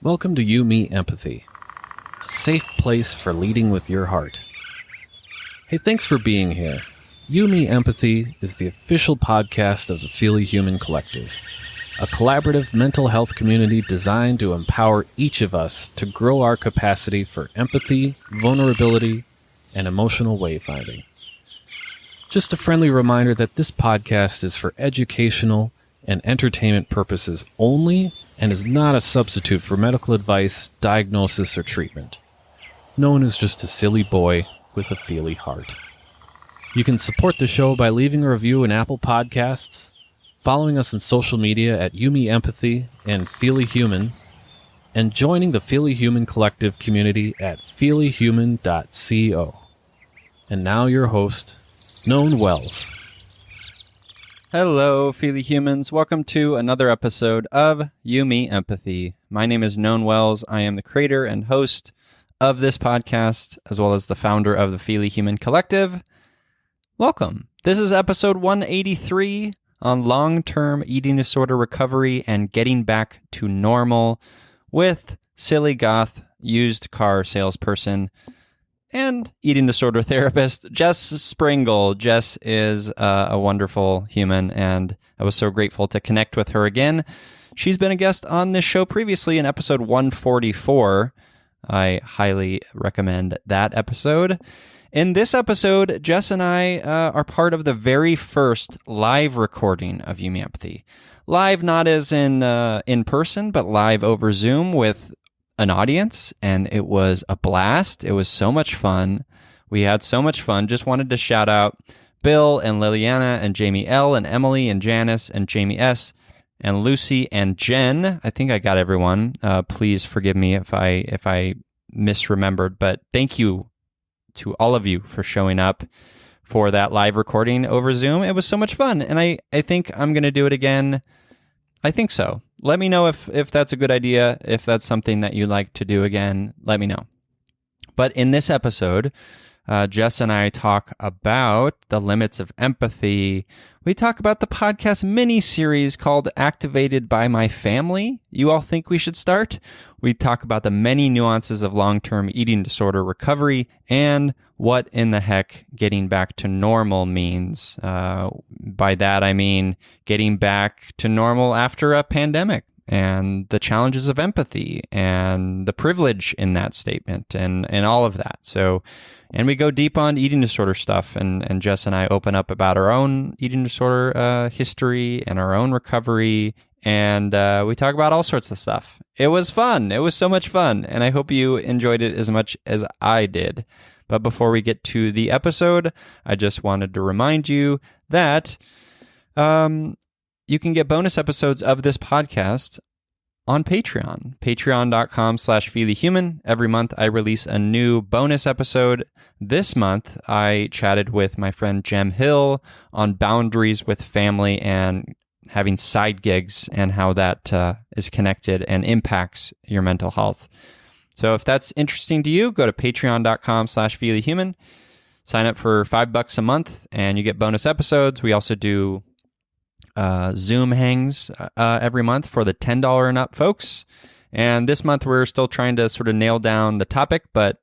Welcome to You, Me, Empathy, a safe place for leading with your heart. Hey, thanks for being here. You, Me, Empathy is the official podcast of the Feely Human Collective, a collaborative mental health community designed to empower each of us to grow our capacity for empathy, vulnerability, and emotional wayfinding. Just a friendly reminder that this podcast is for educational and entertainment purposes only and is not a substitute for medical advice, diagnosis, or treatment. No one is just a silly boy with a feely heart. You can support the show by leaving a review in Apple Podcasts, following us on social media at Yumi Empathy and Feely Human, and joining the Feely Human Collective community at feelyhuman.co. And now your host, Known Wells. Hello, Feely Humans. Welcome to another episode of You, Me, Empathy. My name is Known Wells. I am the creator and host of this podcast, as well as the founder of the Feely Human Collective. Welcome. This is episode 183 on long-term eating disorder recovery and getting back to normal with silly goth used car salesperson and eating disorder therapist, Jess Sprengle. Jess is a wonderful human, and I was so grateful to connect with her again. She's been a guest on this show previously in episode 144. I highly recommend that episode. In this episode, Jess and I are part of the very first live recording of Yumi Empathy. Live not as in person, but live over Zoom with an audience, and it was a blast. It was so much fun. We had so much fun. Just wanted to shout out Bill and Liliana and Jamie L and Emily and Janice and Jamie S and Lucy and Jen. I think I got everyone. Please forgive me if I misremembered, but thank you to all of you for showing up for that live recording over Zoom. It was so much fun, and I think I'm going to do it again. I think so. Let me know if that's a good idea. If that's something that you'd like to do again, let me know. But in this episode, Jess and I talk about the limits of empathy. We talk about the podcast mini-series called Activated by My Family. You all think we should start? We talk about the many nuances of long-term eating disorder recovery and what in the heck getting back to normal means. By that, I mean getting back to normal after a pandemic and the challenges of empathy and the privilege in that statement and all of that. And we go deep on eating disorder stuff, and Jess and I open up about our own eating disorder history and our own recovery, and we talk about all sorts of stuff. It was fun. It was so much fun, and I hope you enjoyed it as much as I did. But before we get to the episode, I just wanted to remind you that you can get bonus episodes of this podcast on Patreon, patreon.com/feelyhuman. Every month I release a new bonus episode. This month I chatted with my friend Jem Hill on boundaries with family and having side gigs and how that is connected and impacts your mental health. So if that's interesting to you, go to patreon.com/feelyhuman. Sign up for $5 a month and you get bonus episodes. We also do Zoom hangs every month for the $10 and up folks. And this month we're still trying to sort of nail down the topic, but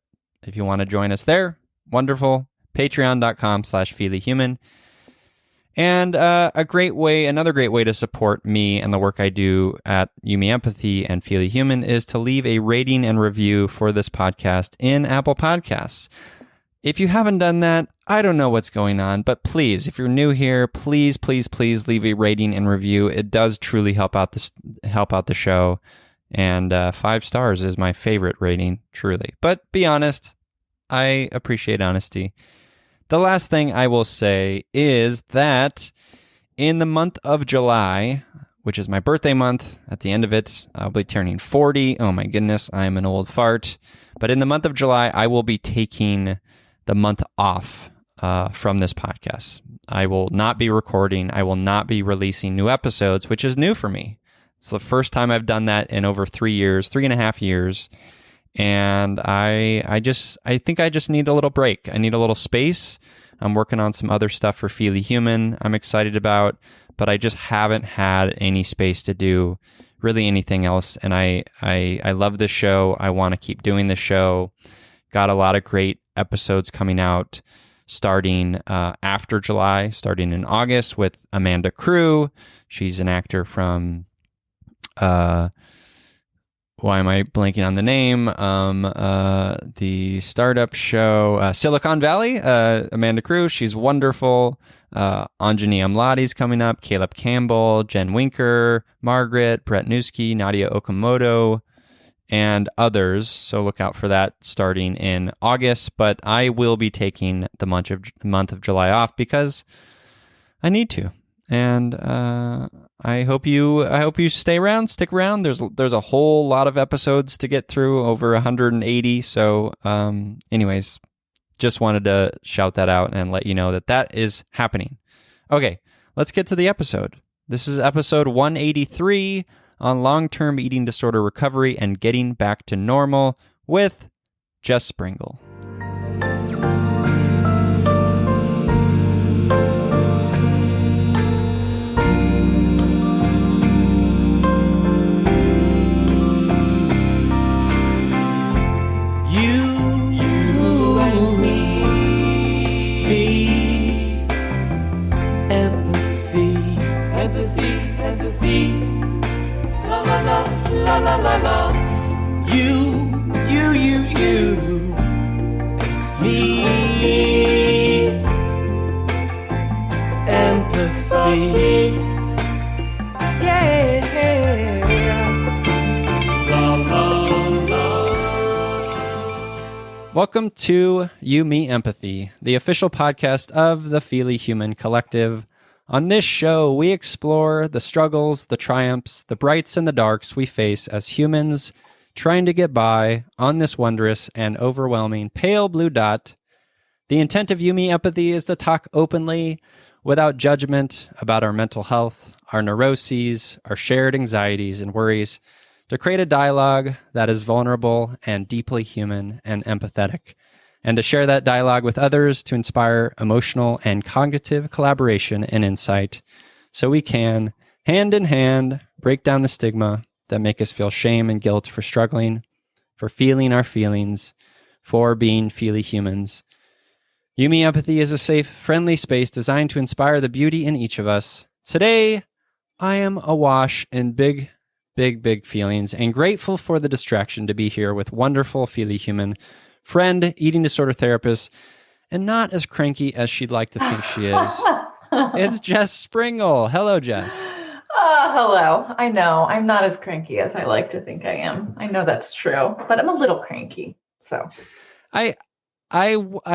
if you want to join us there, wonderful. Patreon.com/feelyhuman. And another great way to support me and the work I do at Yumi Empathy and Feely Human is to leave a rating and review for this podcast in Apple Podcasts. If you haven't done that, I don't know what's going on, but please, if you're new here, please leave a rating and review. It does truly help out the show, and 5 stars is my favorite rating, truly. But be honest, I appreciate honesty. The last thing I will say is that in the month of July, which is my birthday month, at the end of it, I'll be turning 40. Oh my goodness, I am an old fart. But in the month of July, I will be taking the month off from this podcast. I will not be recording. I will not be releasing new episodes, which is new for me. It's the first time I've done that in over 3.5 years. And I think I just need a little break. I need a little space. I'm working on some other stuff for Feely Human I'm excited about, but I just haven't had any space to do really anything else. And I love this show. I want to keep doing this show. Got a lot of great episodes coming out starting after July, starting in August with Amanda Crew. She's an actor from, why am I blanking on the name? The startup show, Silicon Valley, Amanda Crew. She's wonderful. Anjani Amladi's coming up, Caleb Campbell, Jen Winker, Margaret, Brett Newski, Nadia Okamoto, and others. So look out for that starting in August. But I will be taking the month of July off because I need to. And I hope you stick around. There's a whole lot of episodes to get through, over 180. So anyways, just wanted to shout that out and let you know that is happening. Okay, let's get to the episode. This is episode 183 on long-term eating disorder recovery and getting back to normal with Jess Sprengle. La la la, you, me, empathy, yeah, la la la. Welcome to You, Me, Empathy, the official podcast of the Feely Human Collective. On this show, we explore the struggles, the triumphs, the brights and the darks we face as humans trying to get by on this wondrous and overwhelming pale blue dot. The intent of You, Me, Empathy is to talk openly, without judgment, about our mental health, our neuroses, our shared anxieties and worries, to create a dialogue that is vulnerable and deeply human and empathetic, and to share that dialogue with others to inspire emotional and cognitive collaboration and insight so we can, hand in hand, break down the stigma that make us feel shame and guilt for struggling, for feeling our feelings, for being feely humans. You, Me, Empathy is a safe, friendly space designed to inspire the beauty in each of us. Today, I am awash in big feelings and grateful for the distraction to be here with wonderful feely human friend, eating disorder therapist, and not as cranky as she'd like to think she is. It's Jess Sprengle. Hello, Jess. Hello. I know I'm not as cranky as I like to think I am. I know that's true, but I'm a little cranky. So I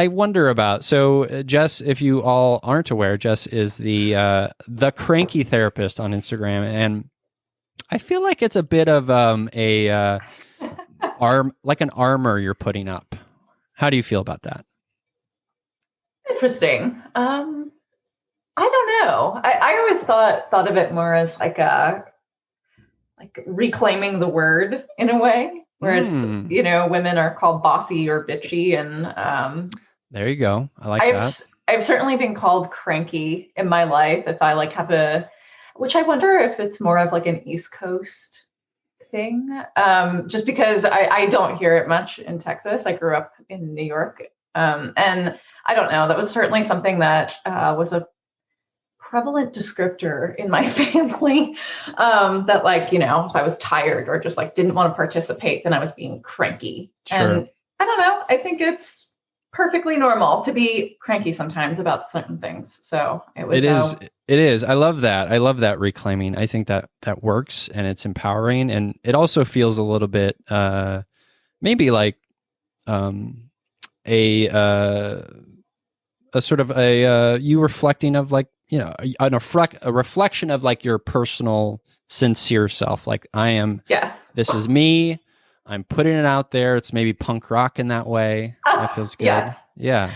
wonder about, so Jess, if you all aren't aware, Jess is the cranky therapist on Instagram, and I feel like it's a bit of an armor you're putting up. How do you feel about that? Interesting. I don't know. I always thought of it more as like reclaiming the word in a way, where it's, women are called bossy or bitchy, and there you go. I like that. I've certainly been called cranky in my life. If I have which I wonder if it's more of like an East Coast thing, just because I don't hear it much in Texas. I grew up in New York, and I don't know. That was certainly something that was a prevalent descriptor in my family. That if I was tired or just like didn't want to participate, then I was being cranky. Sure. And I don't know. I think it's perfectly normal to be cranky sometimes about certain things. So it is. I love that. I love that reclaiming. I think that works and it's empowering, and it also feels a little bit maybe like a sort of you reflecting of like, a reflection of like your personal sincere self. Like I am. Yes. This is me. I'm putting it out there. It's maybe punk rock in that way. That feels good. Yes. Yeah.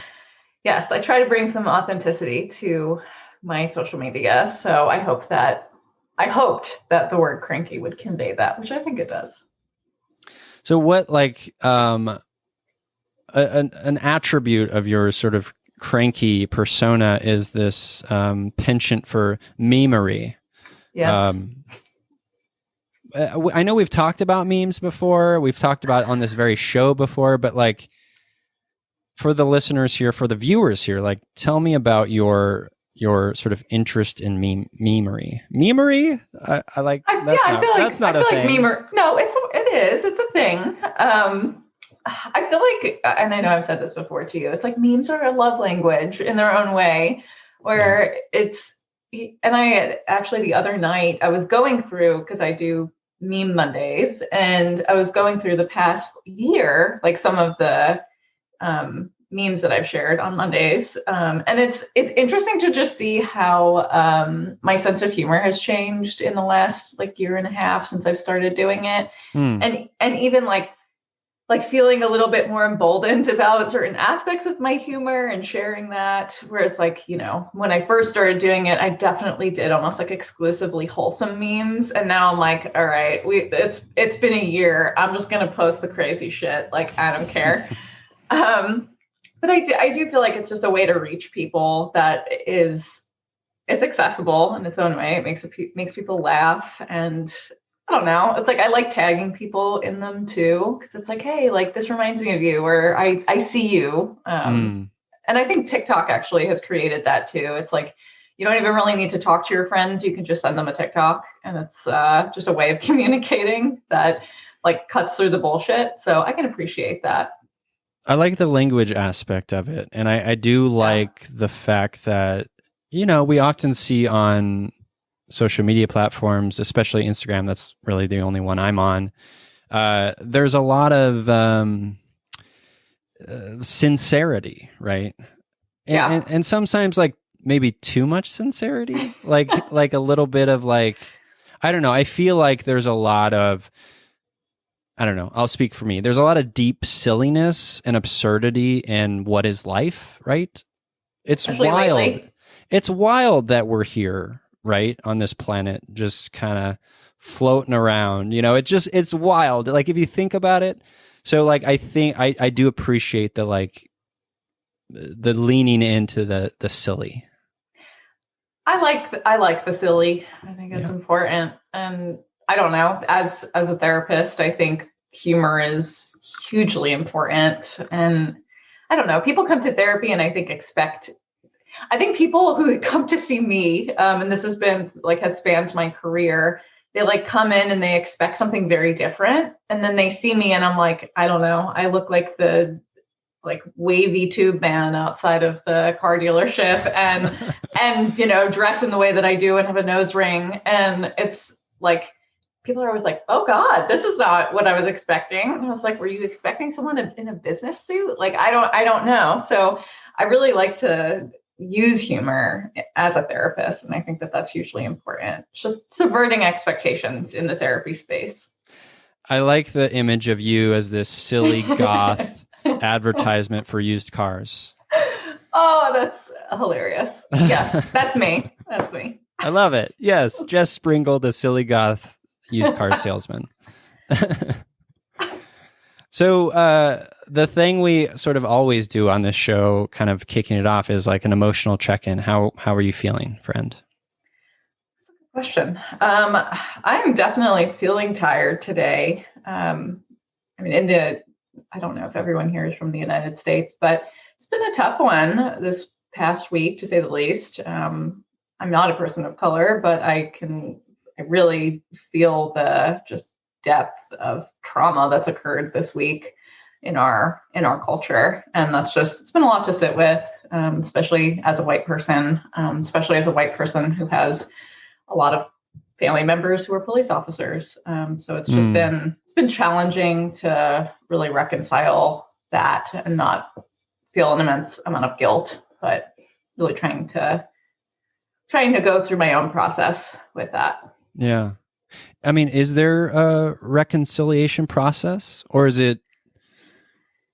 Yes. I try to bring some authenticity to my social media. So I hoped that the word cranky would convey that, which I think it does. So what, like, an attribute of your sort of cranky persona is this penchant for memery. Yes. I know we've talked about memes before. We've talked about on this very show before, but like for the listeners here, for the viewers here, like tell me about your sort of interest in memery. Memery? I like that's yeah, not I feel like, that's not I a feel like thing. No, it's a thing. I feel like, and I know I've said this before to you, it's like memes are a love language in their own way, where it's, and I actually the other night I was going through, because I do meme Mondays, and I was going through the past year, like some of the memes that I've shared on Mondays. And it's interesting to just see how my sense of humor has changed in the last like year and a half since I've started doing it. And even like feeling a little bit more emboldened about certain aspects of my humor and sharing that. Whereas like, when I first started doing it, I definitely did almost like exclusively wholesome memes. And now I'm like, all right, it's been a year. I'm just going to post the crazy shit. Like, I don't care. But I do feel like it's just a way to reach people it's accessible in its own way. It makes people laugh, and I don't know. It's like I like tagging people in them too, because it's like, hey, like this reminds me of you, or I see you. And I think TikTok actually has created that too. It's like you don't even really need to talk to your friends. You can just send them a TikTok, and it's just a way of communicating that like cuts through the bullshit. So I can appreciate that. I like the language aspect of it. And I do like the fact that, we often see on social media platforms, especially Instagram, that's really the only one I'm on. There's a lot of sincerity, right? And sometimes like maybe too much sincerity, like a little bit of like, I don't know. I feel like there's a lot of, I don't know. I'll speak for me. There's a lot of deep silliness and absurdity in what is life, right? It's Especially wild. lately. It's wild that we're here, right, on this planet, just kind of floating around. It's wild. Like if you think about it. So like I think I do appreciate the leaning into the silly. I like the silly. I think it's important. And I don't know, as a therapist, I think humor is hugely important. And I don't know, people come to therapy and I think people who come to see me, and this has been like has spanned my career, they like come in and they expect something very different. And then they see me and I'm like, I don't know, I look like the like wavy tube man outside of the car dealership and dress in the way that I do and have a nose ring. And it's like people are always like, oh God, this is not what I was expecting. And I was like, were you expecting someone in a business suit? Like, I don't know. So I really like to use humor as a therapist. And I think that that's hugely important. It's just subverting expectations in the therapy space. I like the image of you as this silly goth advertisement for used cars. Oh, that's hilarious. Yes, that's me. That's me. I love it. Yes, Jess Sprengle, the silly goth used car salesman. So the thing we sort of always do on this show, kind of kicking it off, is like an emotional check-in. How are you feeling, friend? That's a good question. I'm definitely feeling tired today. I mean, I don't know if everyone here is from the United States, but it's been a tough one this past week, to say the least. I'm not a person of color, but I really feel the just depth of trauma that's occurred this week in our culture. And it's been a lot to sit with, especially as a white person, who has a lot of family members who are police officers. So it's just been challenging to really reconcile that and not feel an immense amount of guilt, but really trying to go through my own process with that. Yeah. I mean, is there a reconciliation process, or is it,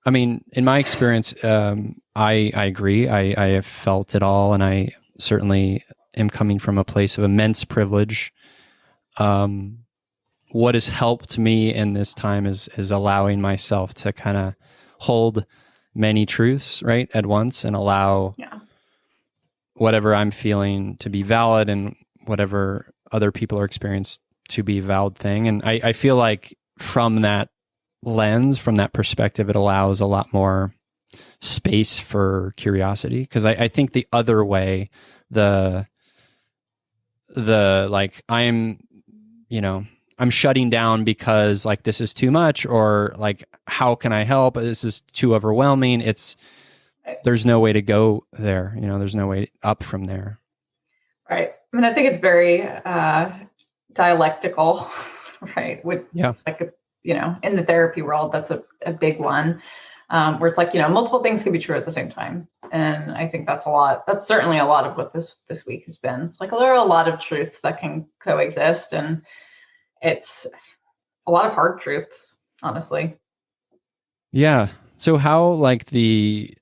I mean, in my experience, I agree. I have felt it all, and I certainly am coming from a place of immense privilege. What has helped me in this time is allowing myself to kind of hold many truths, right, at once, and allow whatever I'm feeling to be valid and whatever other people are to be valid thing. And I feel like from that lens, from that perspective, it allows a lot more space for curiosity. Because I think the other way, the like I'm shutting down because like this is too much, or like how can I help? This is too overwhelming. There's no way to go there. There's no way up from there. Right. I mean, I think it's very dialectical, right? It's like in the therapy world, that's a big one, where it's like multiple things can be true at the same time, and I think that's certainly a lot of what this week has been. It's like there are a lot of truths that can coexist, and it's a lot of hard truths, honestly. Yeah. So how like the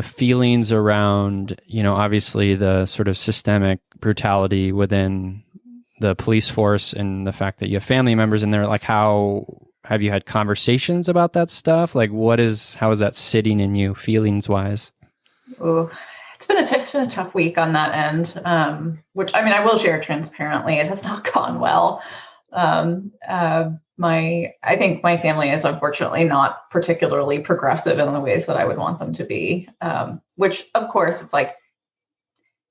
feelings around, obviously the sort of systemic brutality within the police force and the fact that you have family members in there, like how have you had conversations about that stuff? Like how is that sitting in you feelings wise? Oh, it's been a tough week on that end. Which I mean, I will share transparently, it has not gone well. I think my family is unfortunately not particularly progressive in the ways that I would want them to be. Which of course it's like,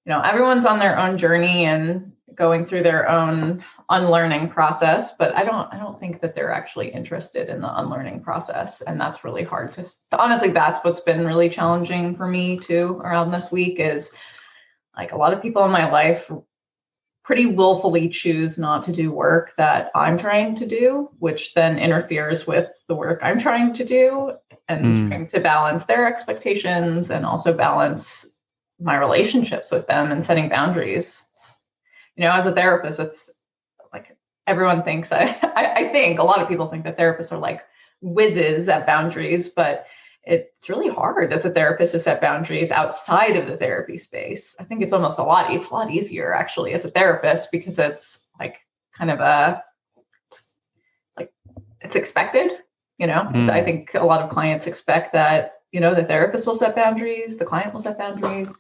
everyone's on their own journey and going through their own unlearning process, but I don't think that they're actually interested in the unlearning process. And that's really hard honestly, that's what's been really challenging for me too around this week, is like a lot of people in my life pretty willfully choose not to do work that I'm trying to do, which then interferes with the work I'm trying to do, and trying to balance their expectations and also balance my relationships with them and setting boundaries. As a therapist, it's like everyone thinks I think a lot of people think that therapists are like whizzes at boundaries, but it's really hard as a therapist to set boundaries outside of the therapy space. I think it's a lot easier actually as a therapist, because it's like kind of it's expected, I think a lot of clients expect that, the therapist will set boundaries, the client will set boundaries.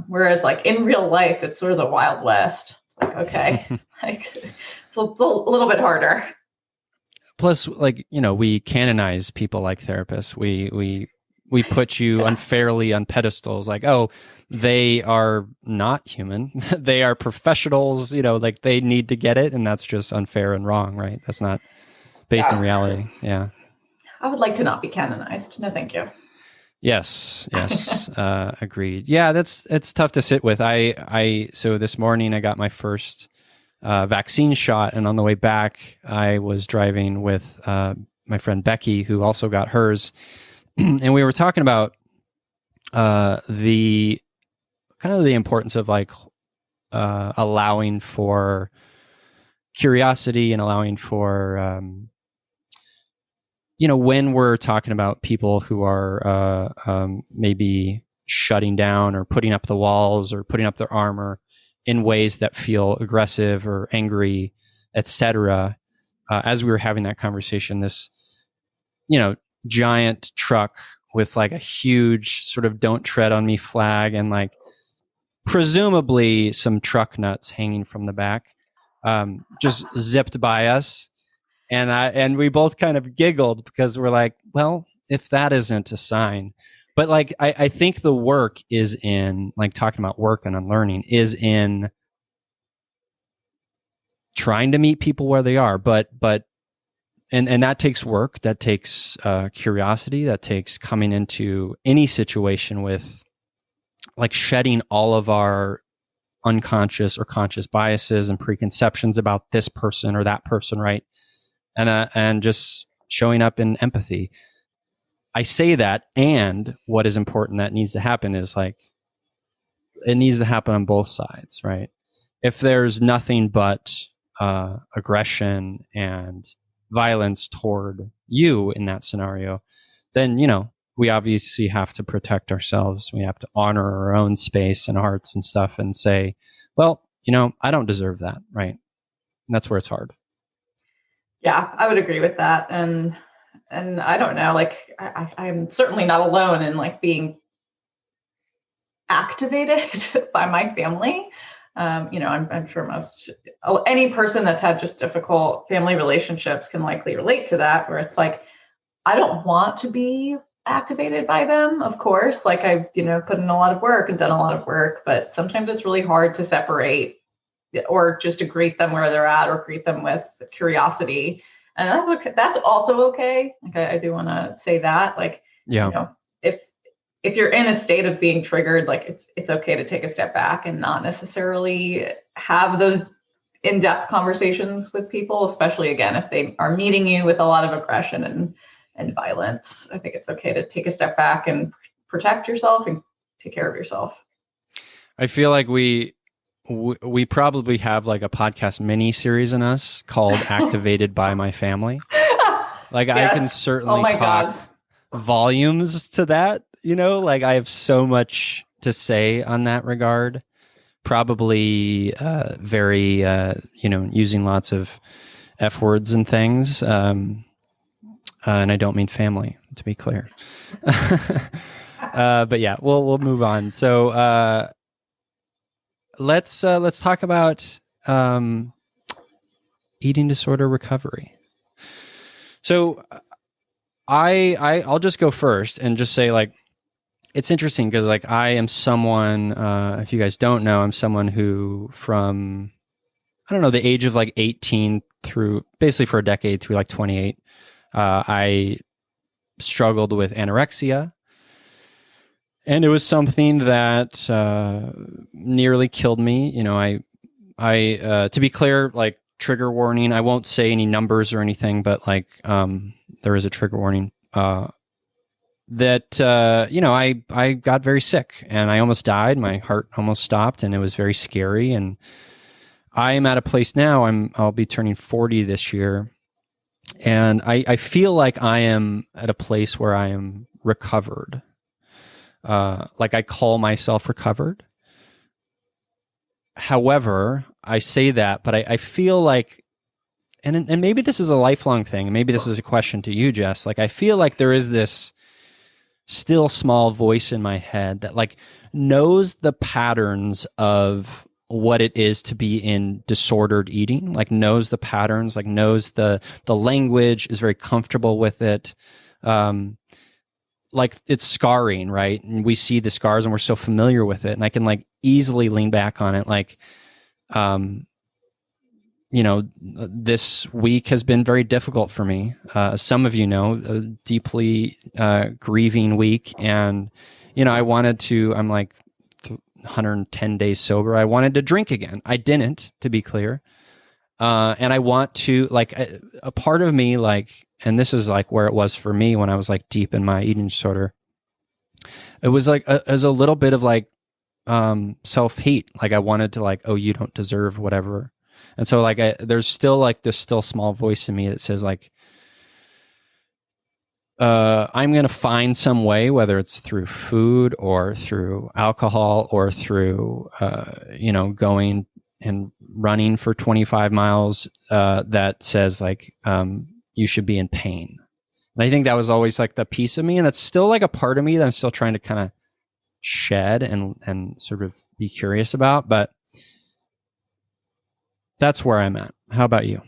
Whereas like in real life, it's sort of the Wild West. It's like, okay, like it's a little bit harder. Plus, like, we canonize people like therapists. We put you unfairly on pedestals, like, oh, they are not human. They are professionals, like they need to get it. And that's just unfair and wrong, right? That's not based in reality. Yeah. I would like to not be canonized. No, thank you. Yes. Agreed. Yeah, it's tough to sit with. So this morning I got my first vaccine shot, and on the way back I was driving with my friend Becky, who also got hers, and we were talking about the kind of the importance of like allowing for curiosity and allowing for when we're talking about people who are maybe shutting down or putting up the walls or putting up their armor in ways that feel aggressive or angry, etc. As we were having that conversation, this, giant truck with like a huge sort of "Don't Tread on Me" flag and like presumably some truck nuts hanging from the back, just zipped by us. And we both kind of giggled because we're like, well, if that isn't a sign. But like, I think the work is in, like, talking about work and unlearning is in trying to meet people where they are. And that takes work, that takes curiosity, that takes coming into any situation with like shedding all of our unconscious or conscious biases and preconceptions about this person or that person, right? And just showing up in empathy. I say that, and what is important that needs to happen is like, it needs to happen on both sides, right? If there's nothing but aggression and violence toward you in that scenario, then, we obviously have to protect ourselves. We have to honor our own space and hearts and stuff and say, well, I don't deserve that, right? And that's where it's hard. Yeah, I would agree with that. And I don't know, like I'm certainly not alone in like being activated by my family. I'm sure any person that's had just difficult family relationships can likely relate to that, where it's like, I don't want to be activated by them, of course. Like I've, put in a lot of work and done a lot of work, but sometimes it's really hard to separate or just to greet them where they're at or greet them with curiosity. And that's okay. That's also okay. Like I do want to say that, like, if you're in a state of being triggered, like it's okay to take a step back and not necessarily have those in-depth conversations with people, especially again, if they are meeting you with a lot of aggression and violence. I think it's okay to take a step back and protect yourself and take care of yourself. I feel like we probably have like a podcast mini series in us called Activated by My Family. Like yes. I can certainly talk volumes to that, like I have so much to say on that regard. Probably very, using lots of F words and things. And I don't mean family, to be clear. But yeah, we'll move on. So let's talk about eating disorder recovery. So I'll just go first and just say, like, it's interesting because, like, I am someone, if you guys don't know, I'm someone who from, I don't know, the age of like 18 through basically for a decade through like 28, I struggled with anorexia. And it was something that nearly killed me. I to be clear, like, trigger warning, I won't say any numbers or anything, but like there is a trigger warning. That I got very sick and I almost died. My heart almost stopped and it was very scary. And I am at a place now, I'll be turning 40 this year. And I feel like I am at a place where I am recovered. Like I call myself recovered. However, I say that, but I feel like, and maybe this is a lifelong thing. Maybe this is a question to you, Jess. Like, I feel like there is this still small voice in my head that like knows the patterns of what it is to be in disordered eating, like knows the patterns, like knows the language, is very comfortable with it. Like it's scarring, right? And we see the scars and we're so familiar with it. And I can like easily lean back on it. Like, this week has been very difficult for me. Some of you know, a deeply grieving week. And, I'm like 110 days sober. I wanted to drink again. I didn't, to be clear. And I want to, like, a part of me, like, and this is like where it was for me when I was like deep in my eating disorder. It was like, as a little bit of like self-hate. Like I wanted to like, oh, you don't deserve whatever. And so like, there's still like this still small voice in me that says like, I'm going to find some way, whether it's through food or through alcohol or through, going and running for 25 miles, that says like, you should be in pain. And I think that was always like the piece of me. And that's still like a part of me that I'm still trying to kind of shed and sort of be curious about. But that's where I'm at. How about you?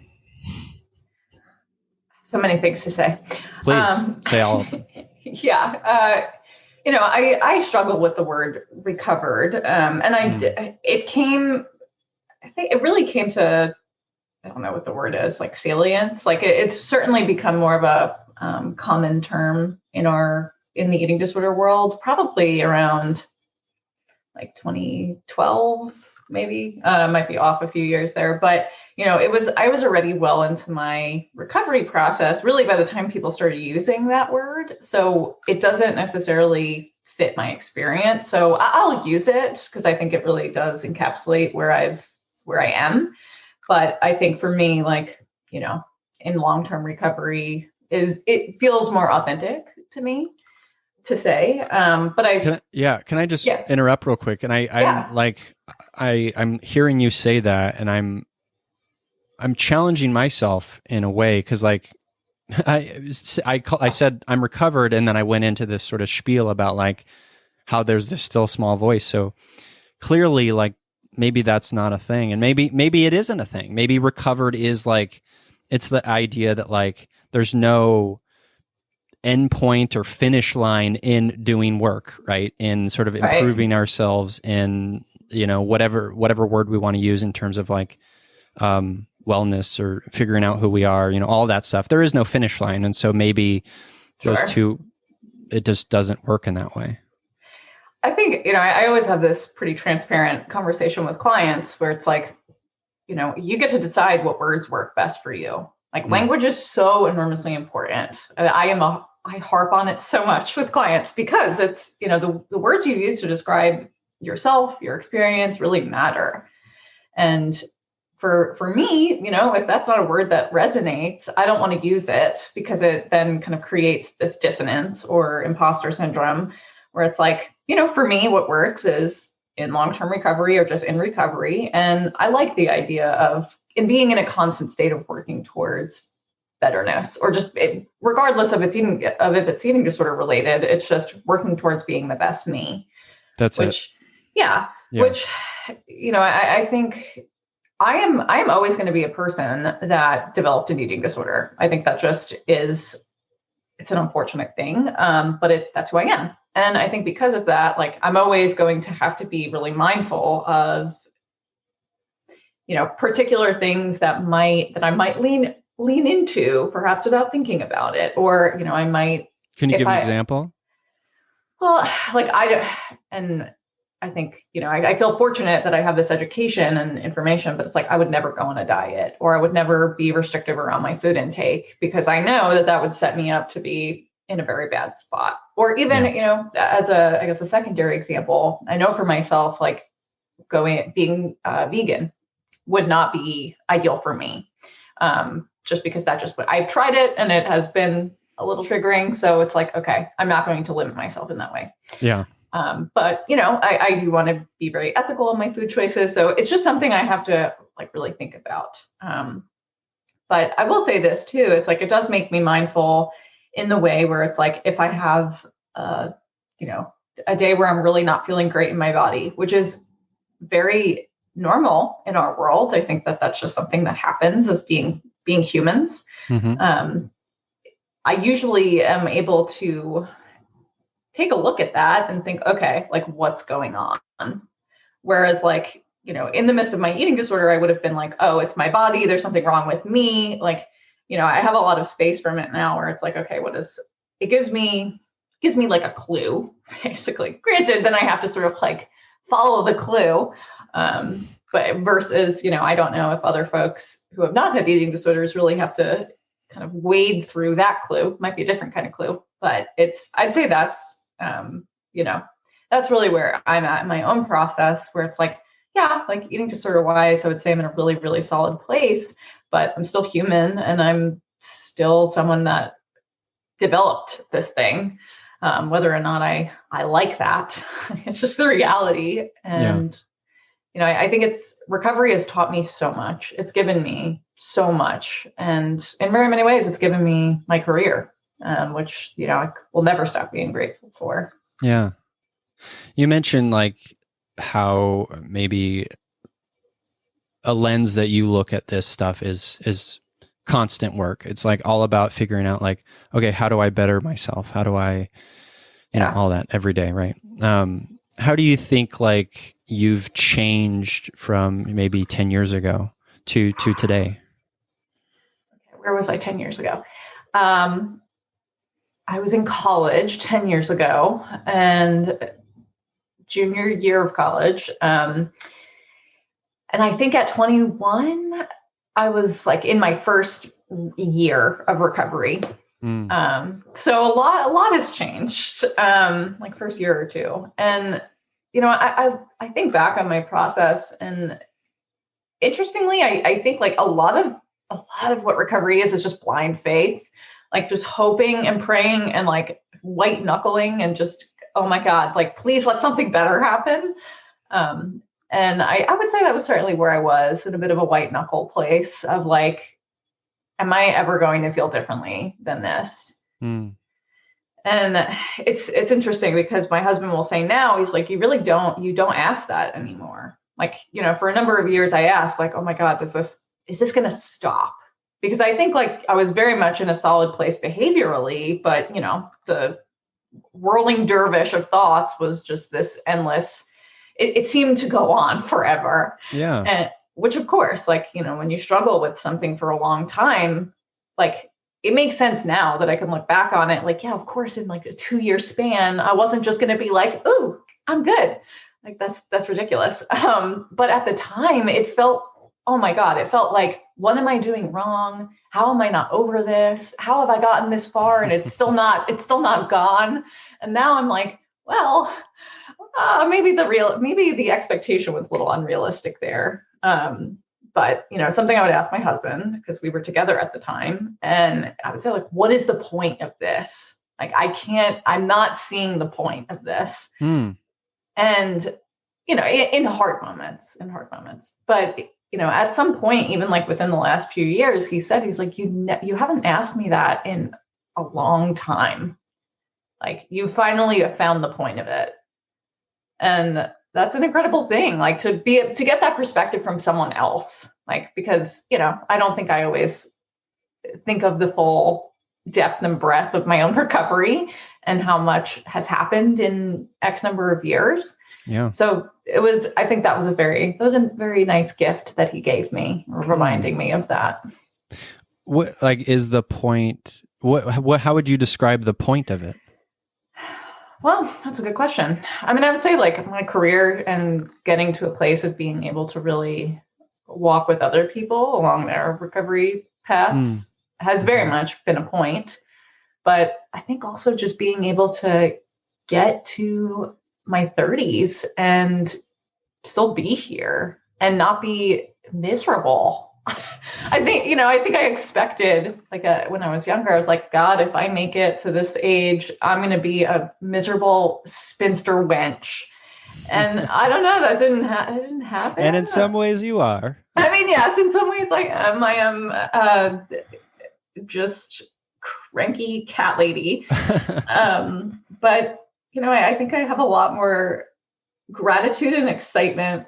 So many things to say. Please say all of them. Yeah. I struggle with the word recovered. It came, I think it really came to, I don't know what the word is, like salience. Like it's certainly become more of a common term in the eating disorder world, probably around like 2012, maybe. Might be off a few years there, but I was already well into my recovery process, really by the time people started using that word. So it doesn't necessarily fit my experience. So I'll use it because I think it really does encapsulate where I am. But I think for me, like, in long-term recovery it feels more authentic to me to say. But can I just interrupt real quick? And I'm hearing you say that, and I'm challenging myself in a way, because like I said I'm recovered, and then I went into this sort of spiel about like how there's this still small voice. So clearly, like maybe that's not a thing. And maybe it isn't a thing. Maybe recovered is like, it's the idea that like there's no end point or finish line in doing work, right? In sort of improving ourselves in, you know, whatever word we want to use in terms of like wellness or figuring out who we are, you know, all that stuff. There is no finish line. And so maybe those two, it just doesn't work in that way. I think, you know, I always have this pretty transparent conversation with clients where it's like, you know, you get to decide what words work best for you. Like language is so enormously important. I harp on it so much with clients because it's, you know, the words you use to describe yourself, your experience really matter. And for me, you know, if that's not a word that resonates, I don't want to use it because it then kind of creates this dissonance or imposter syndrome where it's like, you know, for me, what works is in long-term recovery or just in recovery. And I like the idea of being in a constant state of working towards betterness or just regardless of if it's eating disorder related, it's just working towards being the best me. That's which, yeah, which, you know, I think I am always going to be a person that developed an eating disorder. I think that just is, it's an unfortunate thing. But that's who I am. And I think because of that, like I'm always going to have to be really mindful of, you know, particular things that I might lean into perhaps without thinking about it. Or, you know, I might. Can you give an example? Well, like I think, you know, I feel fortunate that I have this education and information, but it's like, I would never go on a diet or I would never be restrictive around my food intake because I know that would set me up to be in a very bad spot. Or even, you know, as I guess a secondary example, I know for myself, like being vegan would not be ideal for me. Just because I've tried it and it has been a little triggering. So it's like, okay, I'm not going to limit myself in that way. Yeah. But, you know, I do want to be very ethical in my food choices. So it's just something I have to like really think about. But I will say this too. It's like, it does make me mindful in the way where it's like, if I have, you know, a day where I'm really not feeling great in my body, which is very normal in our world. I think that that's just something that happens as being humans. Mm-hmm. I usually am able to take a look at that and think, okay, like what's going on? Whereas like, you know, in the midst of my eating disorder, I would have been like, oh, it's my body. There's something wrong with me. Like, you know, I have a lot of space from it now where it's like, okay, it gives me like a clue, basically. Granted, then I have to sort of like follow the clue. But versus, you know, I don't know if other folks who have not had eating disorders really have to kind of wade through that clue. Might be a different kind of clue, but I'd say that's, you know, that's really where I'm at in my own process where it's like, yeah, like eating disorder wise, I would say I'm in a really, really solid place, but I'm still human and I'm still someone that developed this thing. Whether or not I like that, it's just the reality. And, you know, I think recovery has taught me so much. It's given me so much. And in very many ways, it's given me my career, which, you know, I will never stop being grateful for. Yeah. You mentioned like how maybe a lens that you look at this stuff is constant work. It's like all about figuring out like, okay, how do I better myself? How do I, you know, all that every day. Right. How do you think like you've changed from maybe 10 years ago to today? Where was I 10 years ago? I was in college 10 years ago and junior year of college. And I think at 21, I was like in my first year of recovery. So a lot has changed, like first year or two. And, you know, I think back on my process and interestingly, I think like a lot of what recovery is just blind faith, like just hoping and praying and like white knuckling and just, oh my God, like, please let something better happen. And I would say that was certainly where I was in a bit of a white knuckle place of like, am I ever going to feel differently than this? And it's interesting because my husband will say now, he's like, you don't ask that anymore. Like, for a number of years I asked like, oh my God, is this going to stop? Because I think like I was very much in a solid place behaviorally, but the whirling dervish of thoughts was just this endless, it seemed to go on forever. Yeah. And which of course, like, when you struggle with something for a long time, like it makes sense now that I can look back on it. Like, yeah, of course, in like a 2-year span, I wasn't just going to be like, ooh, I'm good. Like that's ridiculous. But at the time it felt, oh my God, it felt like, what am I doing wrong? How am I not over this? How have I gotten this far? And it's still not gone. And now I'm like, well, maybe the expectation was a little unrealistic there. But something I would ask my husband, because we were together at the time, and I would say like, what is the point of this? Like, I'm not seeing the point of this. And, in hard moments, but at some point, even like within the last few years, he's like, you haven't asked me that in a long time. Like, you finally have found the point of it. And that's an incredible thing, like to get that perspective from someone else, like, because, I don't think I always think of the full depth and breadth of my own recovery and how much has happened in X number of years. Yeah. So I think that was a very nice gift that he gave me, reminding me of that. What, like, is the point, how would you describe the point of it? Well, that's a good question. I mean, I would say like my career and getting to a place of being able to really walk with other people along their recovery paths has very much been a point. But I think also just being able to get to my 30s and still be here and not be miserable. I think I expected, like, when I was younger, I was like, God, if I make it to this age, I'm going to be a miserable spinster wench. And I don't know, that didn't happen. And in some ways you are. I mean, yes, in some ways I am just cranky cat lady. But, I think I have a lot more gratitude and excitement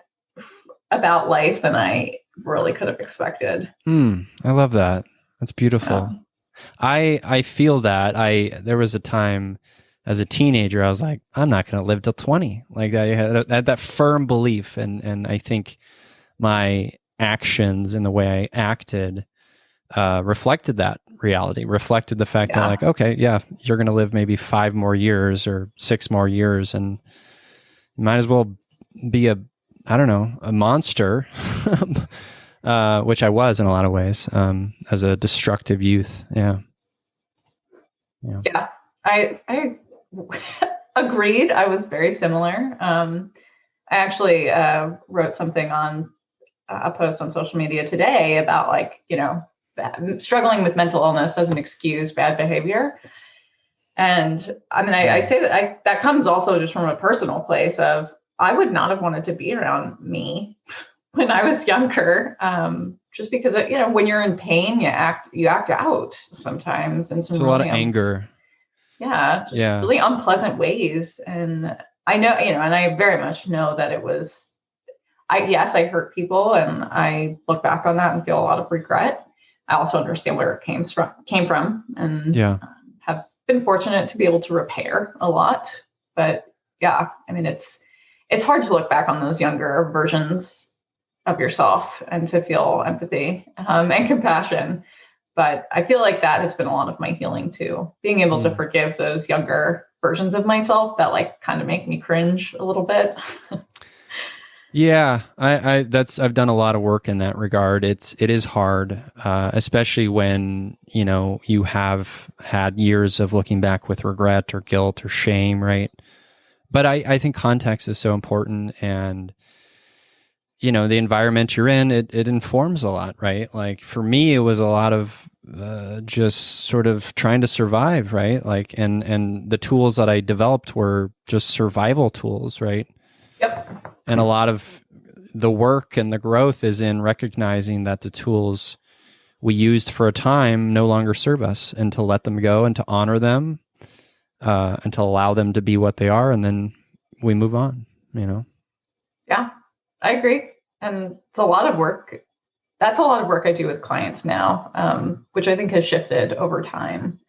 about life than I really could have expected. I love that. That's beautiful. I feel that. There was a time as a teenager, I was like, I'm not going to live till 20. Like, I had that firm belief. And I think my actions and the way I acted reflected that reality, reflected the fact that, like, okay, yeah, you're going to live maybe 5 more years or 6 more years, and you might as well be a monster, which I was in a lot of ways, as a destructive youth. Yeah. I agreed. I was very similar. I actually wrote something on a post on social media today about, like, struggling with mental illness doesn't excuse bad behavior. And I mean, I say that comes also just from a personal place of, I would not have wanted to be around me when I was younger, just because, when you're in pain, you act out sometimes in some really, a lot of anger. Really unpleasant ways. And I know, and I very much know that it was, I hurt people, and I look back on that and feel a lot of regret. I also understand where it came from, and have been fortunate to be able to repair a lot. But I mean, it's hard to look back on those younger versions of yourself and to feel empathy and compassion. But I feel like that has been a lot of my healing too, being able to forgive those younger versions of myself that, like, kind of make me cringe a little bit. Yeah, I've done a lot of work in that regard. It is hard, especially when, you have had years of looking back with regret or guilt or shame, right? But I think context is so important, and, the environment you're in, it informs a lot, right? Like, for me, it was a lot of just sort of trying to survive, right? Like, and the tools that I developed were just survival tools, right? Yep. And a lot of the work and the growth is in recognizing that the tools we used for a time no longer serve us, and to let them go and to honor them, and to allow them to be what they are. And then we move on, Yeah. I agree. And it's a lot of work. That's a lot of work I do with clients now, which I think has shifted over time,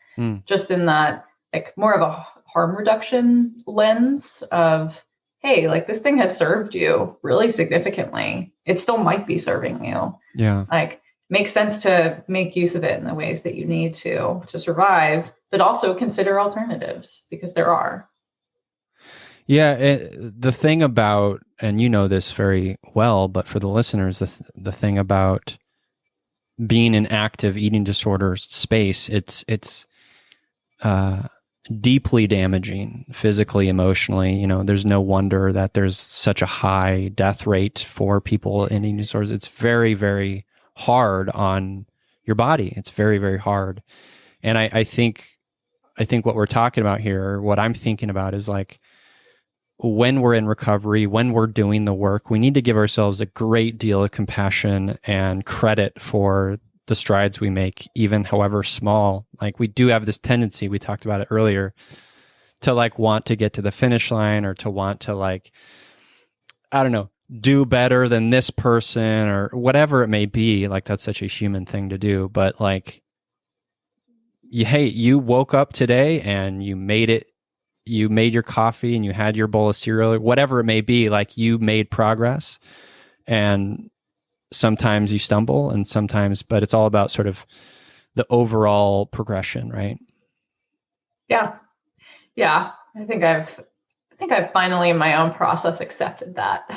just in that like more of a harm reduction lens of, hey, like this thing has served you really significantly. It still might be serving you. Yeah. Like makes sense to make use of it in the ways that you need to survive, but also consider alternatives because there are. Yeah, the thing about, and you know this very well, but for the listeners, the thing about being in active eating disorder space, it's deeply damaging physically, emotionally. You know, there's no wonder that there's such a high death rate for people in eating disorders. It's very, very hard on your body. It's very, very hard. And I think what we're talking about here, what I'm thinking about is like, when we're in recovery, when we're doing the work, we need to give ourselves a great deal of compassion and credit for the strides we make, even however small. Like we do have this tendency, we talked about it earlier, to like want to get to the finish line or to want to like, I don't know, do better than this person or whatever it may be. Like that's such a human thing to do. But like, hey, you woke up today and you made it. You made your coffee and you had your bowl of cereal, or whatever it may be, like you made progress. And sometimes you stumble and sometimes, but it's all about sort of the overall progression, right? Yeah. Yeah. I think I've finally in my own process accepted that.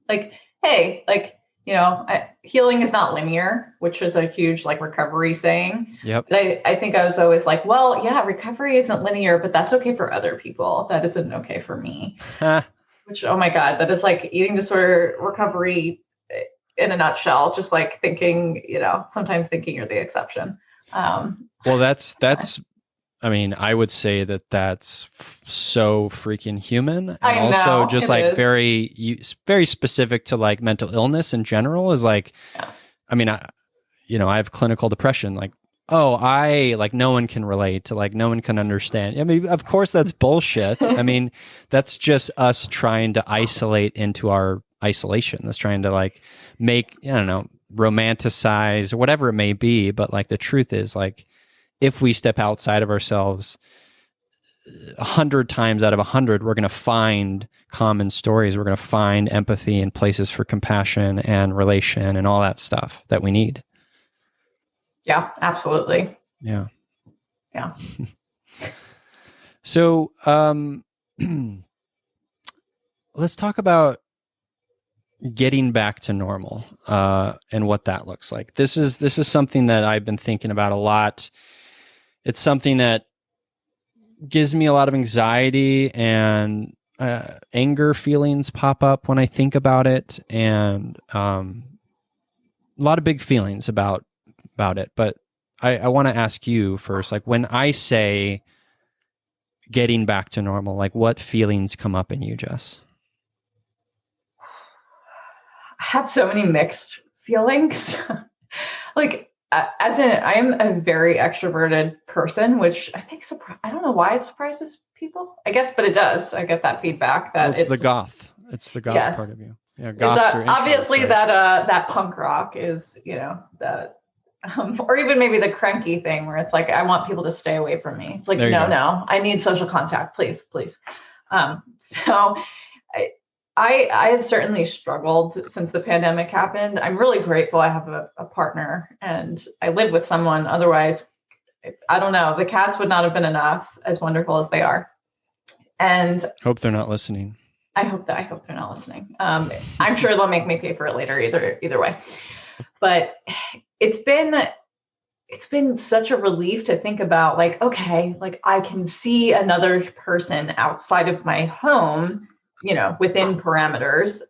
Like, hey, like, you know, healing is not linear, which is a huge like recovery saying. Yep. But I think I was always like, well, yeah, recovery isn't linear, but that's okay for other people. That isn't okay for me. Which, oh my God, that is like eating disorder recovery in a nutshell. Just like thinking, you know, sometimes thinking you're the exception. Well, that's I mean, I would say that that's so freaking human, and I also know, just it like is. very specific to like mental illness in general. Is like, Yeah. I mean, I have clinical depression. Like, oh, like no one can relate to, like no one can understand. I mean, of course that's bullshit. I mean, that's just us trying to isolate into our isolation. That's trying to like make, I don't know, romanticize or whatever it may be. But like the truth is, like, if we step outside of ourselves 100 times out of 100, we're going to find common stories. We're going to find empathy and places for compassion and relation and all that stuff that we need. Yeah, absolutely. Yeah. Yeah. So, let's talk about getting back to normal, and what that looks like. This is something that I've been thinking about a lot. It's something that gives me a lot of anxiety and anger feelings pop up when I think about it, and a lot of big feelings about it. But I want to ask you first, like when I say getting back to normal, like what feelings come up in you, Jess? I have so many mixed feelings. Like, as in, I'm a very extroverted person, which I think I don't know why it surprises people. I guess, but it does. I get that feedback that Well, it's the goth. It's the goth yes, part of you. Yeah, goths are obviously right? that punk rock is, you know, that. Or even maybe the cranky thing where it's like, I want people to stay away from me. It's like, no, I need social contact, please. So I have certainly struggled since the pandemic happened. I'm really grateful I have a partner and I live with someone. Otherwise, I don't know, the cats would not have been enough, as wonderful as they are. And hope they're not listening. I hope they're not listening. I'm sure they'll make me pay for it later, either way. But it's been such a relief to think about, like, okay, like I can see another person outside of my home, you know, within parameters.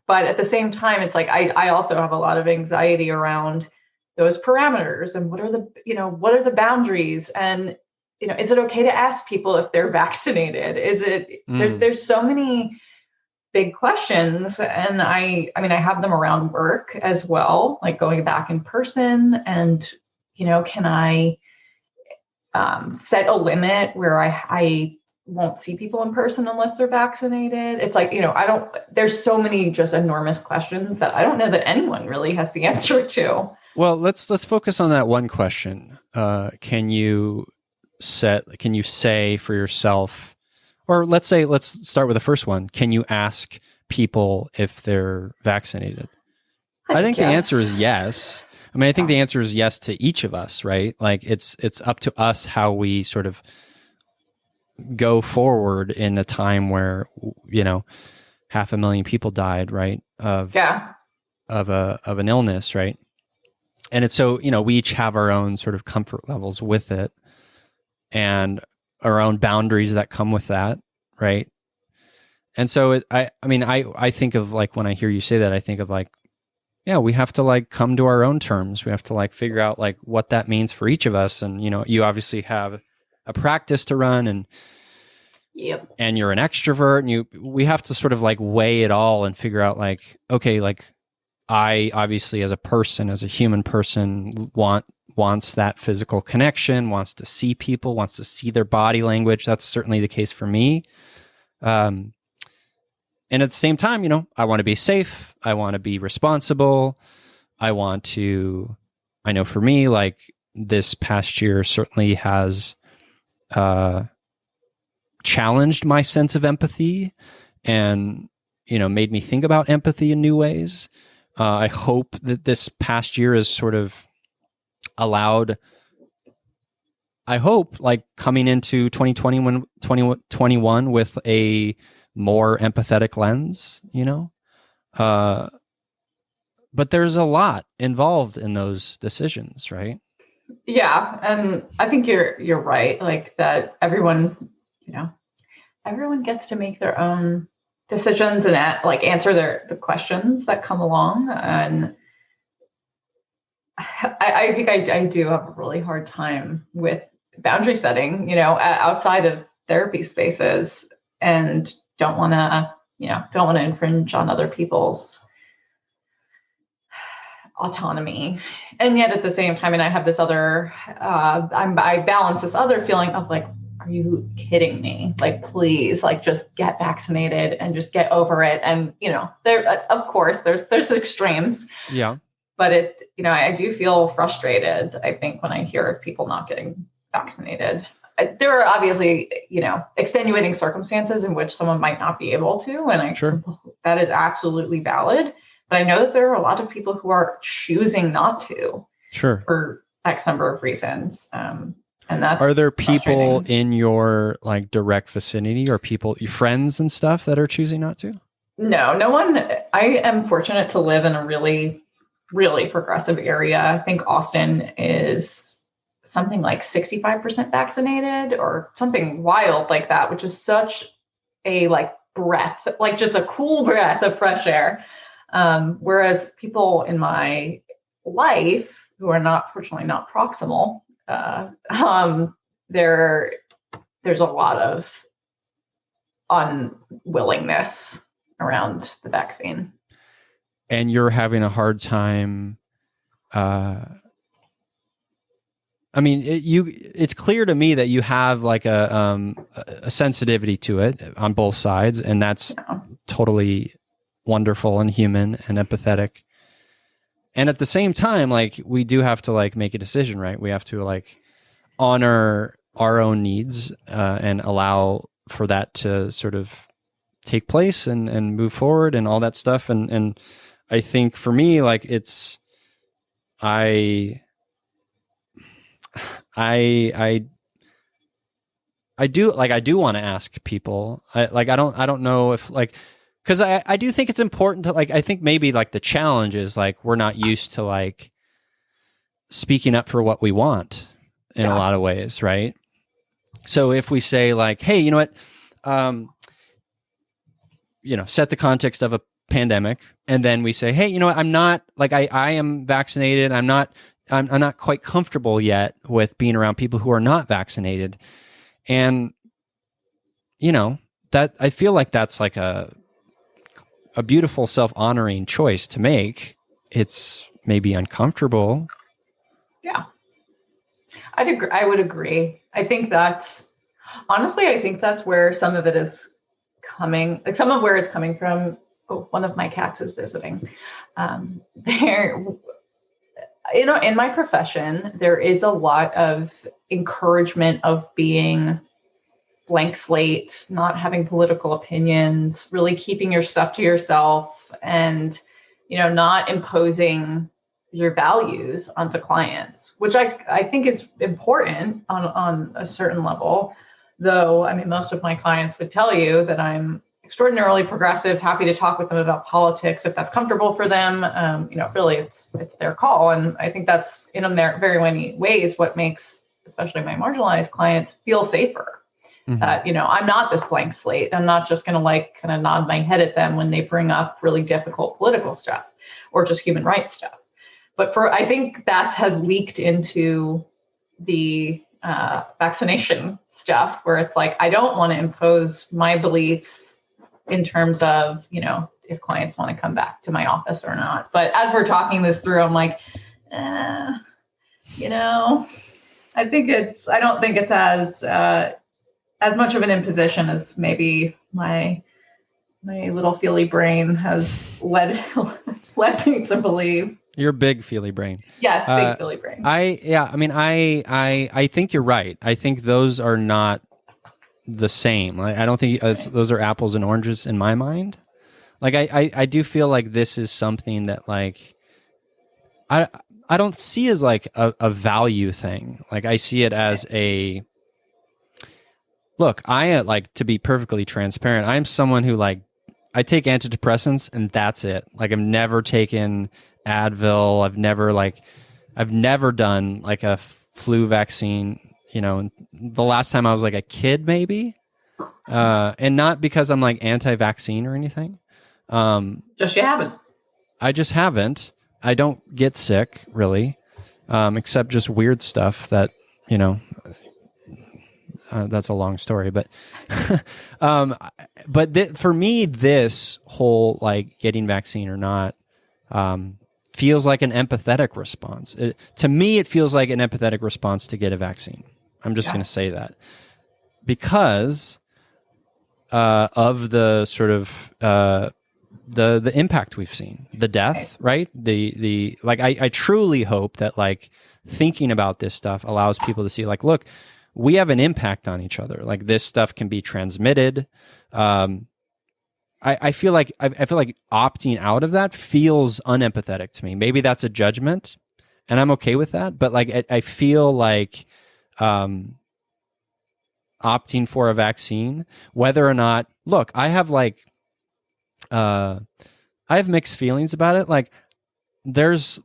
But at the same time, it's like I also have a lot of anxiety around those parameters and what are the boundaries, and you know, is it okay to ask people if they're vaccinated? Is it there's so many big questions, and I mean I have them around work as well, like going back in person, and you know, can I set a limit where I won't see people in person unless they're vaccinated. It's like, there's so many just enormous questions that I don't know that anyone really has the answer to. Well, let's focus on that one question. Can you say for yourself, or let's start with the first one. Can you ask people if they're vaccinated? I think the answer is yes. I mean, I think the answer is yes to each of us, right? Like it's up to us how we sort of go forward in a time where, 500,000 people died, right? Of an illness, right? And it's so, we each have our own sort of comfort levels with it and our own boundaries that come with that, right? And so I think of like, when I hear you say that, I think of like, yeah, we have to like come to our own terms. We have to like figure out like what that means for each of us. And, you obviously have a practice to run and you're an extrovert, and we have to sort of like weigh it all and figure out like, okay, like I obviously as a human person wants that physical connection, wants to see people, wants to see their body language. That's certainly the case for me. And at the same time, I want to be safe. I want to be responsible. I know for me, like this past year certainly has challenged my sense of empathy and, made me think about empathy in new ways. I hope that this past year has sort of allowed, like coming into 2021 with a more empathetic lens, but there's a lot involved in those decisions, right? Yeah. And I think you're right. Like that everyone gets to make their own decisions and answer the questions that come along. And I think I do have a really hard time with boundary setting, outside of therapy spaces, and don't want to infringe on other people's autonomy. And yet at the same time, and I have this other, I balance this other feeling of like, are you kidding me? Like, please, like just get vaccinated and just get over it. And, there, of course, there's extremes. Yeah. But I do feel frustrated, I think, when I hear of people not getting vaccinated. There are obviously, extenuating circumstances in which someone might not be able to. And that is absolutely valid. But I know that there are a lot of people who are choosing not to. Sure. For X number of reasons. And are there people in your like direct vicinity or your friends and stuff that are choosing not to? No one. I am fortunate to live in a really, really progressive area. I think Austin is something like 65% vaccinated or something wild like that, which is such a like breath, like just a cool breath of fresh air. Whereas people in my life who are fortunately not proximal, there's a lot of unwillingness around the vaccine. And you're having a hard time. It's clear to me that you have like a sensitivity to it on both sides, and that's totally wonderful and human and empathetic. And at the same time, like we do have to like make a decision, right? We have to like honor our own needs and allow for that to sort of take place and move forward and all that stuff. And I think for me, like I do want to ask people. I don't know if like, because I do think it's important to like, I think maybe like the challenge is like we're not used to like speaking up for what we want in a lot of ways, right? So if we say like, hey, you know what, set the context of a pandemic, and then we say, hey, you know what, I'm not like I am vaccinated. I'm not quite comfortable yet with being around people who are not vaccinated, and that I feel like that's like a beautiful self-honoring choice to make. It's maybe uncomfortable. Yeah. I would agree. I think that's Honestly, I think that's where some of it is coming, like some of where it's coming from. Oh, one of my cats is visiting. There, in my profession, there is a lot of encouragement of being blank slate, not having political opinions, really keeping your stuff to yourself, and not imposing your values onto clients, which I think is important on a certain level. Though, I mean, most of my clients would tell you that I'm extraordinarily progressive, happy to talk with them about politics if that's comfortable for them. Really, it's their call, and I think that's in their very many ways what makes especially my marginalized clients feel safer. That I'm not this blank slate. I'm not just going to kind of nod my head at them when they bring up really difficult political stuff or just human rights stuff. But I think that has leaked into the vaccination stuff, where it's like, I don't want to impose my beliefs in terms of, if clients want to come back to my office or not. But as we're talking this through, I'm like, I don't think it's as much of an imposition as maybe my little feely brain has led me to believe. Your big feely brain. Yes, big feely brain. I think you're right. I think those are not the same. I don't think those are apples and oranges in my mind. Like I do feel like this is something that I don't see as like a value thing. Like I see it as a look. To be perfectly transparent, I'm someone who I take antidepressants and that's it. Like I've never taken Advil. I've never done like a flu vaccine, the last time I was like a kid maybe. And not because I'm like anti-vaccine or anything. Just you haven't. I just haven't. I don't get sick really. Except just weird stuff that, that's a long story, but, for me, this whole getting vaccine or not, feels like an empathetic response. To me, it feels like an empathetic response to get a vaccine. I'm just going to say that because of the sort of the impact we've seen, the death, right? I truly hope that thinking about this stuff allows people to see look, we have an impact on each other. Like this stuff can be transmitted. I feel like opting out of that feels unempathetic to me. Maybe that's a judgment, and I'm okay with that. But I feel like opting for a vaccine, whether or not, look, I have I have mixed feelings about it. There's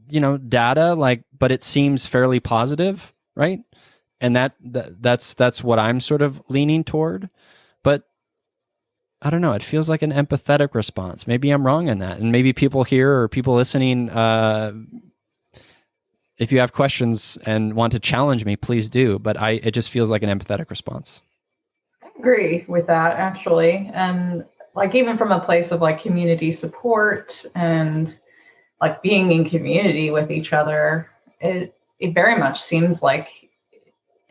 data, but it seems fairly positive, right? And that's what I'm sort of leaning toward. But I don't know. It feels like an empathetic response. Maybe I'm wrong in that. And maybe people here or people listening, if you have questions and want to challenge me, please do. But it just feels like an empathetic response. I agree with that, actually. And even from a place of community support and being in community with each other, it very much seems like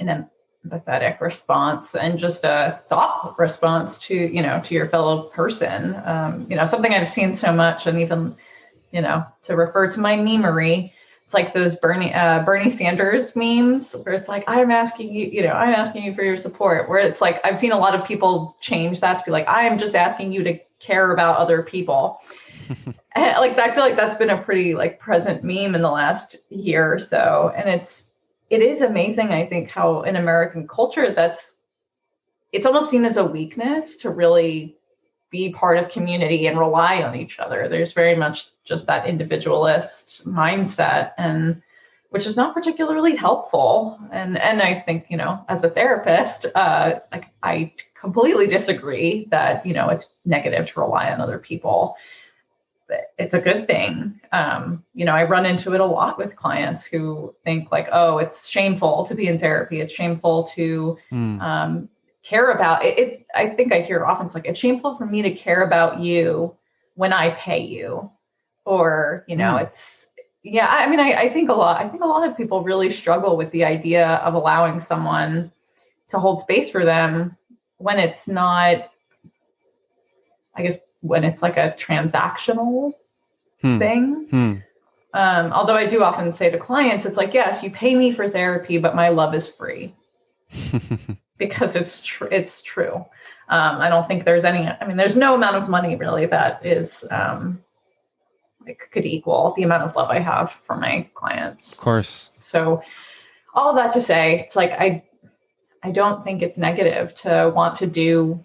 an empathetic response and just a thought response to your fellow person. Something I've seen so much, and even to refer to my memery, it's like those Bernie Sanders memes where it's like, I'm asking you for your support, where it's like I've seen a lot of people change that to be like, I'm just asking you to care about other people. And I feel like that's been a pretty present meme in the last year or so. And it is amazing, I think, how in American culture it's almost seen as a weakness to really be part of community and rely on each other. There's very much just that individualist mindset, and which is not particularly helpful. And I think, as a therapist, I completely disagree that, it's negative to rely on other people. It's a good thing. I run into it a lot with clients who think oh, it's shameful to be in therapy. It's shameful to care about it. I think I hear often it's shameful for me to care about you when I pay you, or it's I think a lot of people really struggle with the idea of allowing someone to hold space for them when it's not, I guess, when it's like a transactional thing. Although I do often say to clients, it's like, yes, you pay me for therapy, but my love is free. Because it's true. I don't think there's there's no amount of money really that is could equal the amount of love I have for my clients. Of course. So all that to say, it's like, I don't think it's negative to want to do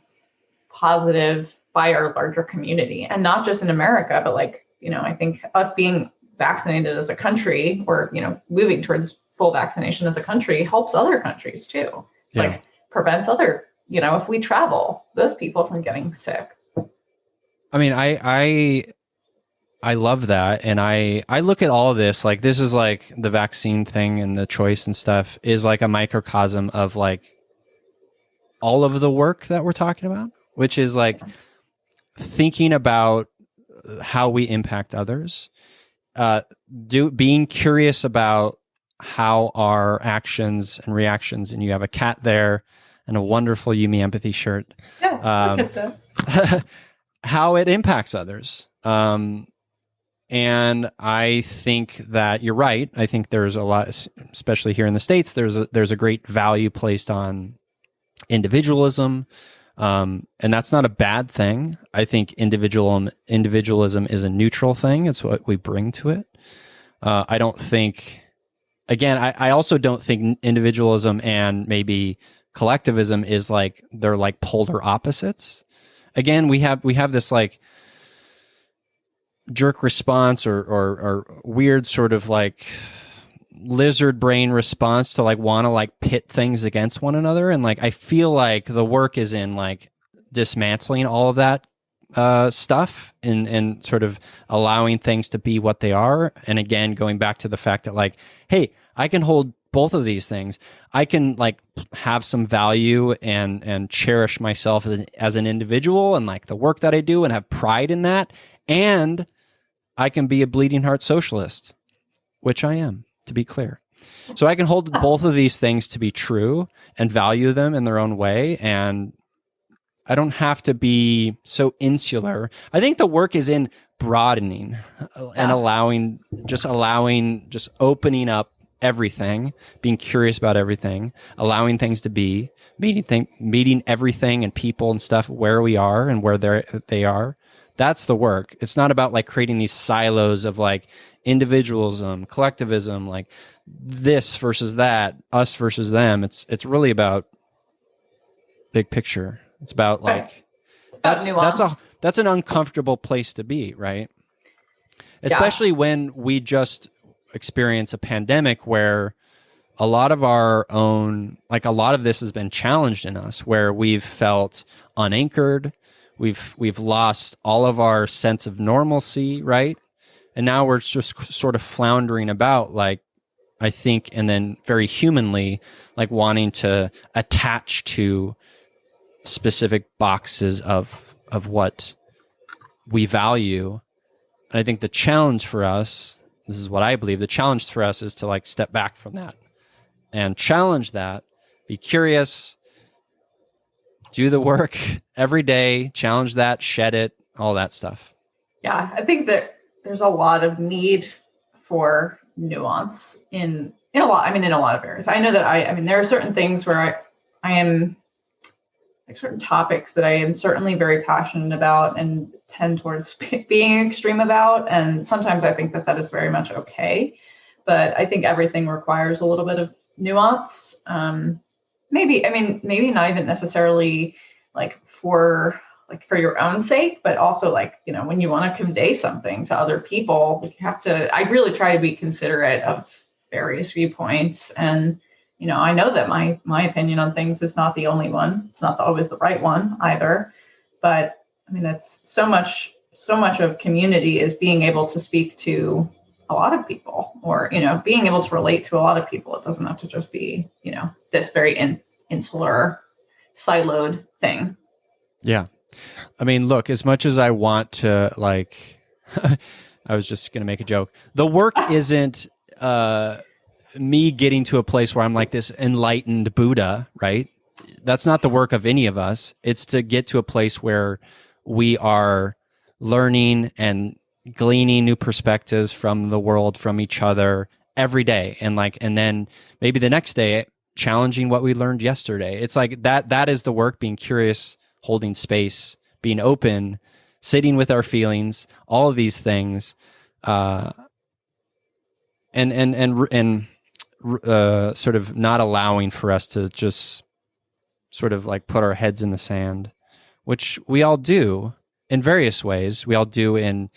positive by our larger community, and not just in America, but like, I think us being vaccinated as a country, or, moving towards full vaccination as a country, helps other countries too. Like prevents other, if we travel, those people from getting sick. I mean, I love that. And I look at all of this, like, this is like the vaccine thing and the choice and stuff is like a microcosm of like all of the work that we're talking about, which is like thinking about how we impact others, being curious about how our actions and reactions, and you have a cat there and a wonderful Yumi Empathy shirt, how it impacts others. And I think that you're right. I think there's a lot, especially here in the States, there's a great value placed on individualism. And that's not a bad thing. I think individualism is a neutral thing. It's what we bring to it. I don't think, again, I also don't think individualism and maybe collectivism is like, they're like polar opposites. Again, we have this like jerk response or weird sort of like lizard brain response to like want to like pit things against one another. And like, I feel like the work is in like dismantling all of that stuff and sort of allowing things to be what they are. And again, going back to the fact that like, hey, I can hold both of these things. I can like have some value and cherish myself as an individual and like the work that I do and have pride in that. And I can be a bleeding heart socialist, which I am, to be clear. So I can hold both of these things to be true and value them in their own way. And I don't have to be so insular. I think the work is in broadening and just opening up everything, being curious about everything, allowing things to be, meeting everything and people and stuff where we are and where they are. That's the work. It's not about like creating these silos of like individualism, collectivism, like this versus that, us versus them. It's really about big picture. It's about like, that's an uncomfortable place to be, right? Especially when we just experience a pandemic where a lot of our own, like a lot of this has been challenged in us, where we've felt unanchored. We've lost all of our sense of normalcy, right? And now we're just sort of floundering about, like, I think, and then very humanly, like wanting to attach to specific boxes of what we value. And I think the challenge for us, this is what I believe, the challenge for us is to like step back from that and challenge that, be curious, do the work every day, challenge that, shed it, all that stuff. Yeah, I think that there's a lot of need for nuance in a lot of areas. I know that there are certain things where I am like certain topics that I am certainly very passionate about and tend towards being extreme about. And sometimes I think that is very much okay. But I think everything requires a little bit of nuance. Maybe not even necessarily like for your own sake, but also like, when you want to convey something to other people, you have to, I really try to be considerate of various viewpoints. And, I know that my opinion on things is not the only one. It's not always the right one either. But that's so much of community is being able to speak to a lot of people, or, being able to relate to a lot of people. It doesn't have to just be, this very insular, siloed thing. Yeah. Look, as much as I want to, like, I was just going to make a joke. The work isn't me getting to a place where I'm like this enlightened Buddha, right? that's not the work of any of us. It's to get to a place where we are learning and gleaning new perspectives from the world, from each other every day. And then maybe the next day, challenging what we learned yesterday. It's like that is the work, being curious, holding space, being open, sitting with our feelings, all of these things. And sort of not allowing for us to just sort of like put our heads in the sand, which we all do in various ways. We all do in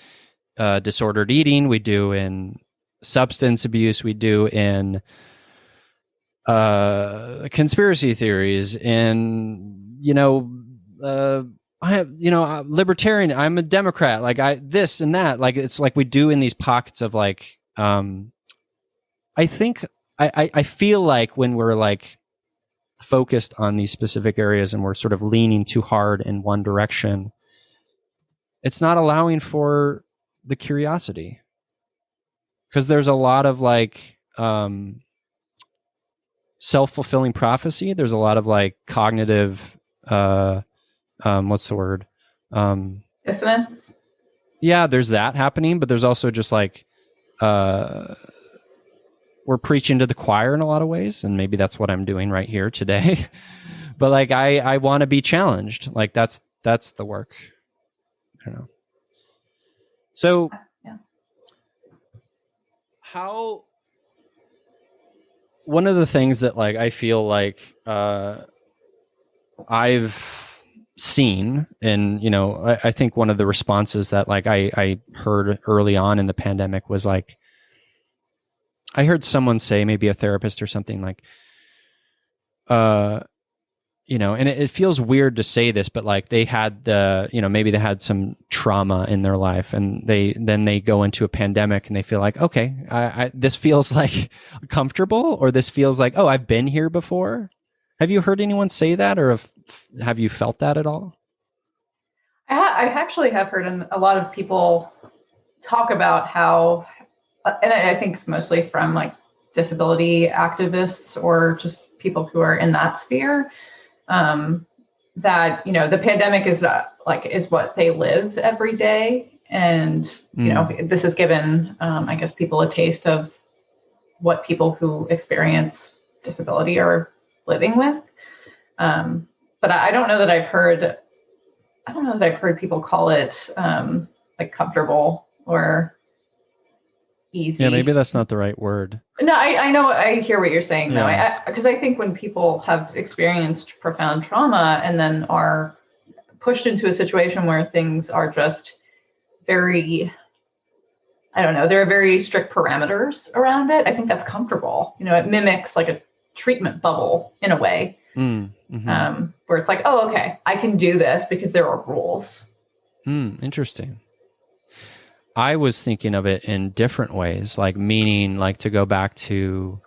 disordered eating. We do in substance abuse. We do in conspiracy theories. In I have libertarian. I'm a Democrat. Like this and that. Like it's like we do in these pockets of like. I think I feel like when we're like focused on these specific areas and we're sort of leaning too hard in one direction, it's not allowing for the curiosity, because there's a lot of like self-fulfilling prophecy. There's a lot of like cognitive what's the word, dissonance. Yeah, there's that happening, but there's also just like we're preaching to the choir in a lot of ways, and maybe that's what I'm doing right here today. But like I want to be challenged. Like that's the work. I don't know. So how, one of the things that like I feel like I've seen, and I think one of the responses that like I heard early on in the pandemic was like, I heard someone say, maybe a therapist or something, like, and it feels weird to say this, but like they had maybe they had some trauma in their life, and they go into a pandemic and they feel like, okay, this feels like comfortable, or this feels like, oh, I've been here before. Have you heard anyone say that, or have you felt that at all? I actually have heard a lot of people talk about how, and I think it's mostly from like disability activists or just people who are in that sphere, that the pandemic is what they live every day, and this has given I guess people a taste of what people who experience disability are living with. But I don't know that I've heard people call it like comfortable or easy. Yeah, maybe that's not the right word. No, I know. I hear what you're saying, though. Because I think when people have experienced profound trauma and then are pushed into a situation where things are just very, I don't know, there are very strict parameters around it, I think that's comfortable. It mimics like a treatment bubble in a way, where it's like, oh, okay, I can do this because there are rules. Interesting. I was thinking of it in different ways, like meaning like to go back to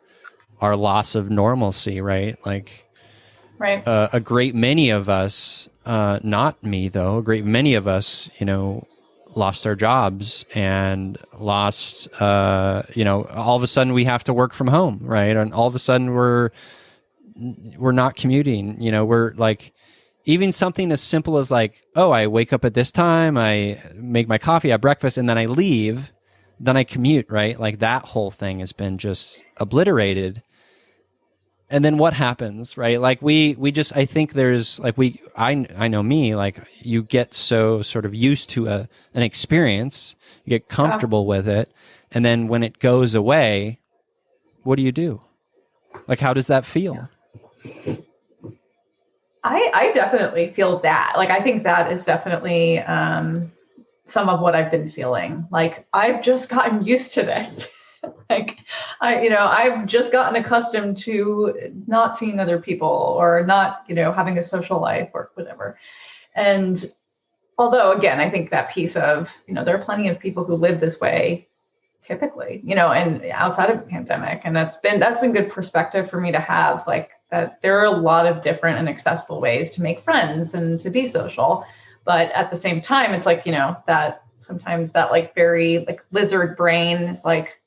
our loss of normalcy, right? Like, right. A great many of us, not me though, a great many of us, lost our jobs and lost, all of a sudden we have to work from home, right? And all of a sudden we're not commuting, we're like, even something as simple as like, oh, I wake up at this time, I make my coffee, I have breakfast, and then I leave, then I commute, right? Like that whole thing has been just obliterated. And then what happens, right? Like we just, I think there's like, I know me, like you get so sort of used to an experience, you get comfortable with it. And then when it goes away, what do you do? Like, how does that feel? I definitely feel that. Like, I think that is definitely some of what I've been feeling. Like, I've just gotten used to this. Like, I've just gotten accustomed to not seeing other people or not, having a social life or whatever. And although, again, I think that piece of, there are plenty of people who live this way typically, and outside of the pandemic. And that's been good perspective for me to have, like, that there are a lot of different and accessible ways to make friends and to be social. But at the same time, it's like, that sometimes that like very like lizard brain is like,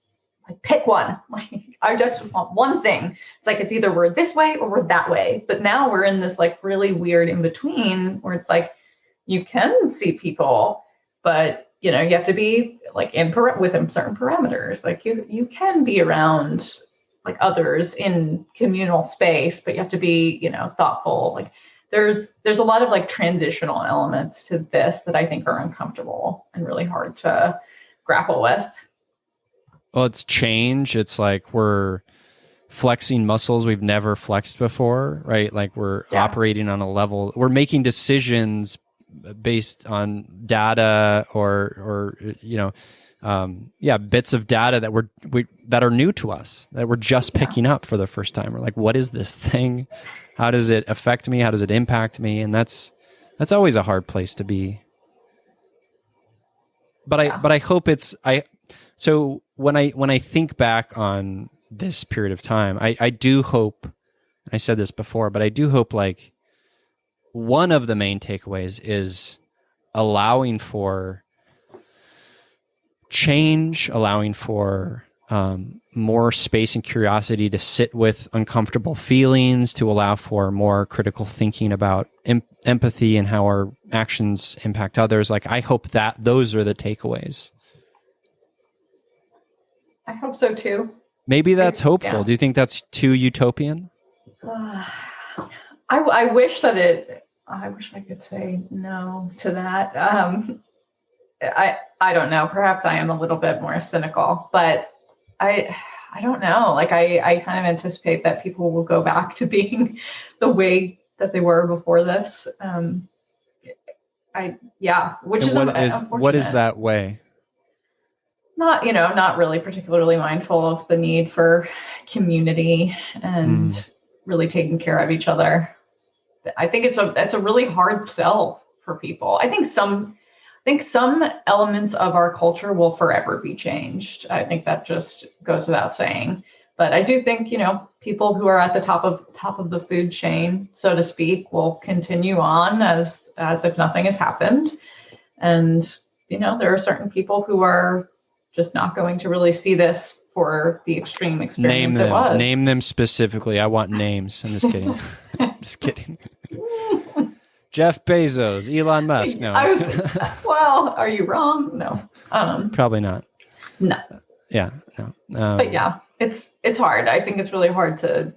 like pick one. Like I just want one thing. It's like it's either we're this way or we're that way. But now we're in this like really weird in between where it's like you can see people, but you have to be like within certain parameters. Like you can be around like others in communal space, but you have to be, thoughtful. Like there's a lot of like transitional elements to this that I think are uncomfortable and really hard to grapple with. Well, it's change. It's like we're flexing muscles we've never flexed before, right? Like we're operating on a level, we're making decisions based on data or bits of data that are new to us, that we're just picking up for the first time. We're like, what is this thing? How does it affect me? How does it impact me? And that's always a hard place to be. But I hope so when I think back on this period of time, I do hope, I said this before, but I do hope like one of the main takeaways is allowing for change, allowing for more space and curiosity to sit with uncomfortable feelings, to allow for more critical thinking about empathy and how our actions impact others. Like, I hope that those are the takeaways. I hope so too. Maybe that's hopeful. Yeah. Do you think that's too utopian? I wish I wish I could say no to that. I don't know. Perhaps I am a little bit more cynical, but I don't know. Like I kind of anticipate that people will go back to being the way that they were before this. Which is unfortunate. What is that way? Not really particularly mindful of the need for community and really taking care of each other. I think it's a really hard sell for people. I think some elements of our culture will forever be changed. I think that just goes without saying. But I do think, people who are at the top of the food chain, so to speak, will continue on as if nothing has happened. And, there are certain people who are just not going to really see this for the extreme experience it was. Name them specifically. I want names. I'm just kidding. Just kidding. Jeff Bezos, Elon Musk. No. Well, are you wrong? No. Probably not. No. Yeah. No. But yeah, it's hard. I think it's really hard to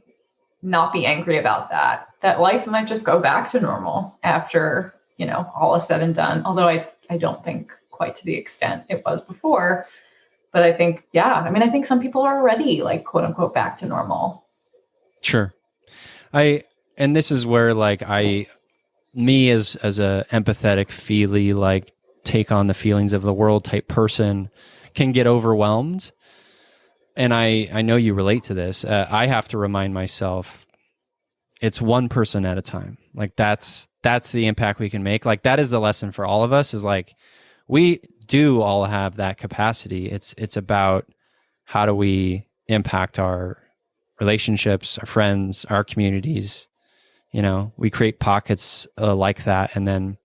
not be angry about that. That life might just go back to normal after, all is said and done. Although I don't think quite to the extent it was before. But I think, I think some people are already like, quote unquote, back to normal. Sure. And this is where like me as a empathetic, feely, like take on the feelings of the world type person can get overwhelmed. And I know you relate to this. I have to remind myself it's one person at a time. Like that's the impact we can make. Like that is the lesson for all of us, is like, we do all have that capacity. It's about how do we impact our relationships, our friends, our communities. We create pockets like that, and then,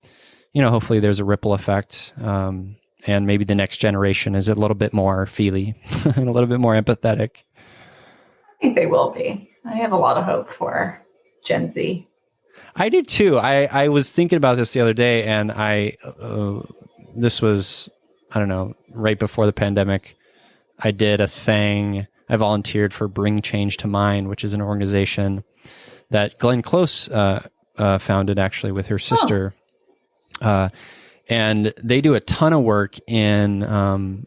hopefully there's a ripple effect, and maybe the next generation is a little bit more feely and a little bit more empathetic. I think they will be. I have a lot of hope for Gen Z. I do too. I was thinking about this the other day, and this was, I don't know, right before the pandemic. I did a thing. I volunteered for Bring Change to Mind, which is an organization that Glenn Close founded actually with her sister. And they do a ton of work in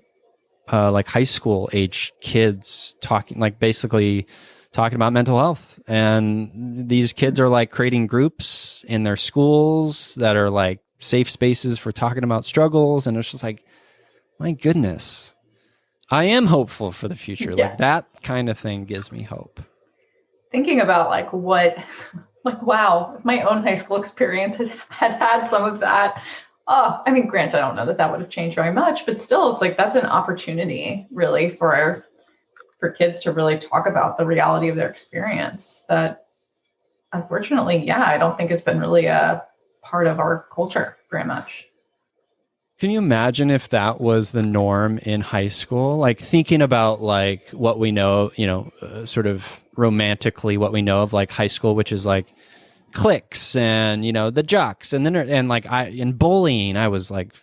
like high school age kids, basically talking about mental health. And these kids are like creating groups in their schools that are like safe spaces for talking about struggles. And it's just like, my goodness, I am hopeful for the future. Yeah. Like that kind of thing gives me hope. Thinking about wow, if my own high school experience had some of that. Granted, I don't know that would have changed very much, but still, it's like, that's an opportunity really for kids to really talk about the reality of their experience that unfortunately, I don't think has been really a part of our culture very much. Can you imagine if that was the norm in high school? Like thinking about like what we know, sort of romantically what we know of like high school, which is like cliques and, the jocks and like in bullying, I was like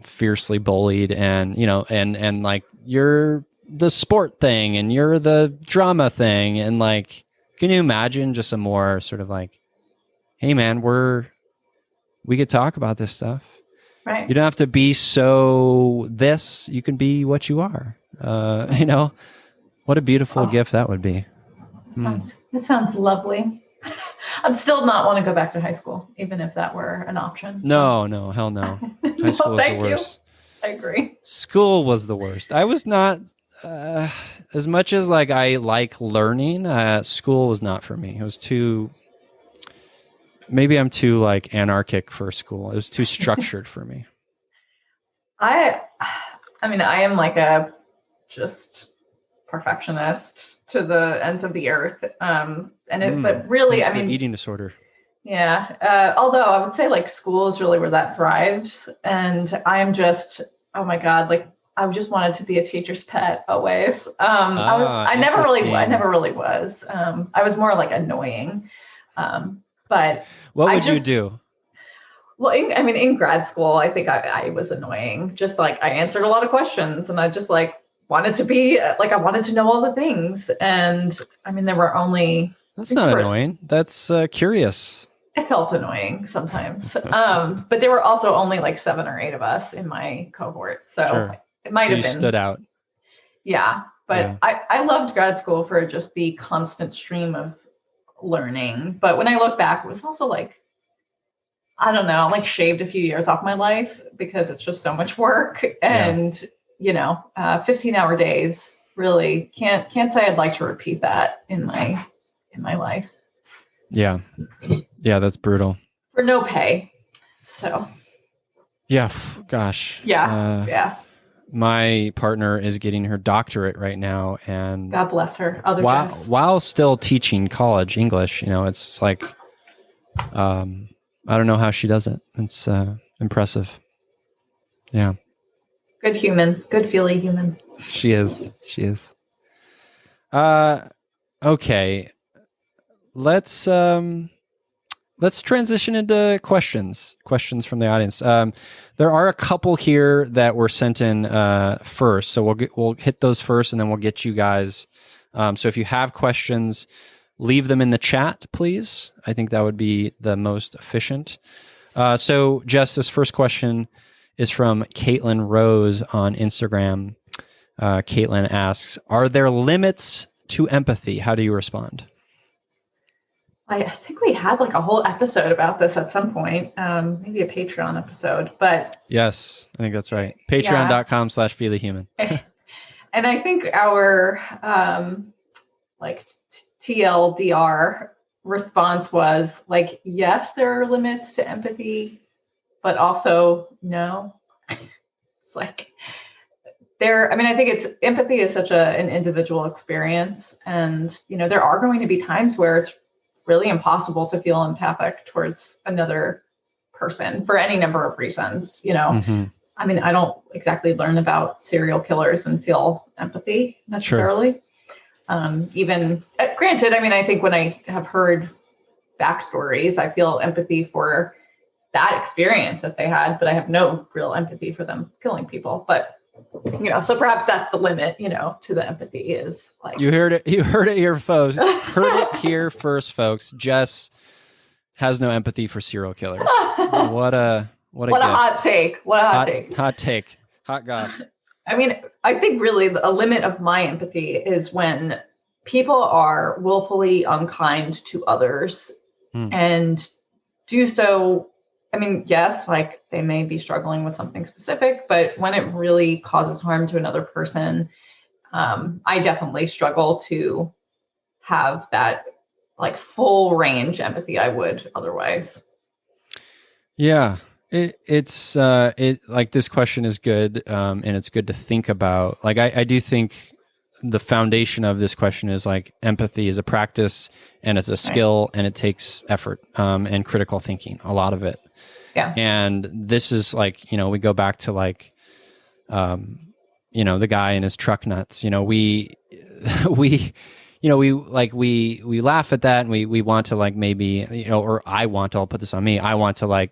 fiercely bullied and, and like you're the sport thing and you're the drama thing. And like, can you imagine just a more sort of like, hey man, we could talk about this stuff. Right. You don't have to be so this. You can be what you are. What a beautiful gift that would be. It sounds lovely. I'd still not want to go back to high school, even if that were an option. So. No, hell no. High school was the worst. I agree. School was the worst. I was not, as much as like I like learning, school was not for me. It was too... Maybe I'm too like anarchic for school. It was too structured for me. I mean, I am like a just perfectionist to the ends of the earth. But really, I mean, eating disorder. Yeah. Although I would say like school is really where that thrives. And I'm just, oh my God, like I just wanted to be a teacher's pet always. I never really was. I was more like annoying. But what would you do? Well, in grad school, I think I was annoying. Just like I answered a lot of questions and I just like wanted to be like, I wanted to know all the things. And I mean, there were only... That's not annoying. That's curious. It felt annoying sometimes. But there were also only like 7 or 8 of us in my cohort. So it might have been... stood out. Yeah. But yeah. I loved grad school for just the constant stream of learning. But when I look back, it was also like, I don't know, like shaved a few years off my life because it's just so much work. And, 15-hour days, really can't say I'd like to repeat that in my life. Yeah. Yeah, that's brutal. For no pay. So. Yeah. Gosh. Yeah. My partner is getting her doctorate right now, and God bless her. While still teaching college English, it's like, I don't know how she does it. It's impressive. Yeah. Good human. Good feely human. She is. Okay. Let's transition into questions from the audience. There are a couple here that were sent in first, so we'll hit those first, and then we'll get you guys. So if you have questions, leave them in the chat, please. I think that would be the most efficient. So Jess, this first question is from Caitlin Rose on Instagram. Caitlin asks, "Are there limits to empathy? How do you respond?" I think we had like a whole episode about this at some point, maybe a Patreon episode, but yes, I think that's right. Patreon.com/feelyhuman. And I think our TLDR response was like, yes, there are limits to empathy, but also no. It's like I think empathy is such an individual experience. And, there are going to be times where it's really impossible to feel empathic towards another person for any number of reasons, Mm-hmm. I mean, I don't exactly learn about serial killers and feel empathy necessarily. Sure. Even granted, I mean, I think when I have heard backstories, I feel empathy for that experience that they had, but I have no real empathy for them killing people. But so perhaps that's the limit, to the empathy is like... You heard it here, folks. Heard it here first, folks. Jess has no empathy for serial killers. What a hot take. Hot take. Hot goss. I mean, I think really a limit of my empathy is when people are willfully unkind to others and do so. I mean, yes, like they may be struggling with something specific, but when it really causes harm to another person, I definitely struggle to have that like full range empathy I would otherwise. Yeah, it's like this question is good, and it's good to think about. Like I do think the foundation of this question is like empathy is a practice and it's a skill, and it takes effort and critical thinking, a lot of it. Yeah. And this is like, we go back to like, the guy and his truck nuts. We we laugh at that, and we want to like maybe, or I'll put this on me. I want to like,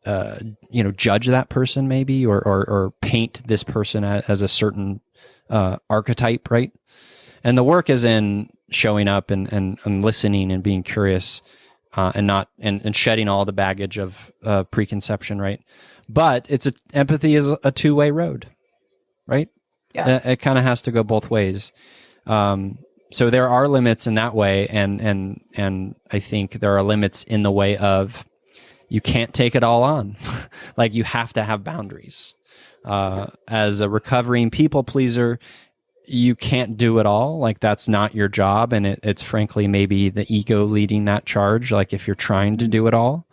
judge that person maybe, or paint this person as a certain archetype, right? And the work is in showing up and listening and being curious, and not and shedding all the baggage of preconception, right? But empathy is a two-way road, right? Yes. It kind of has to go both ways. So there are limits in that way, and I think there are limits in the way of you can't take it all on. Like you have to have boundaries. As a recovering people pleaser, you can't do it all. Like that's not your job, and it's frankly maybe the ego leading that charge. Like if you're trying to do it all,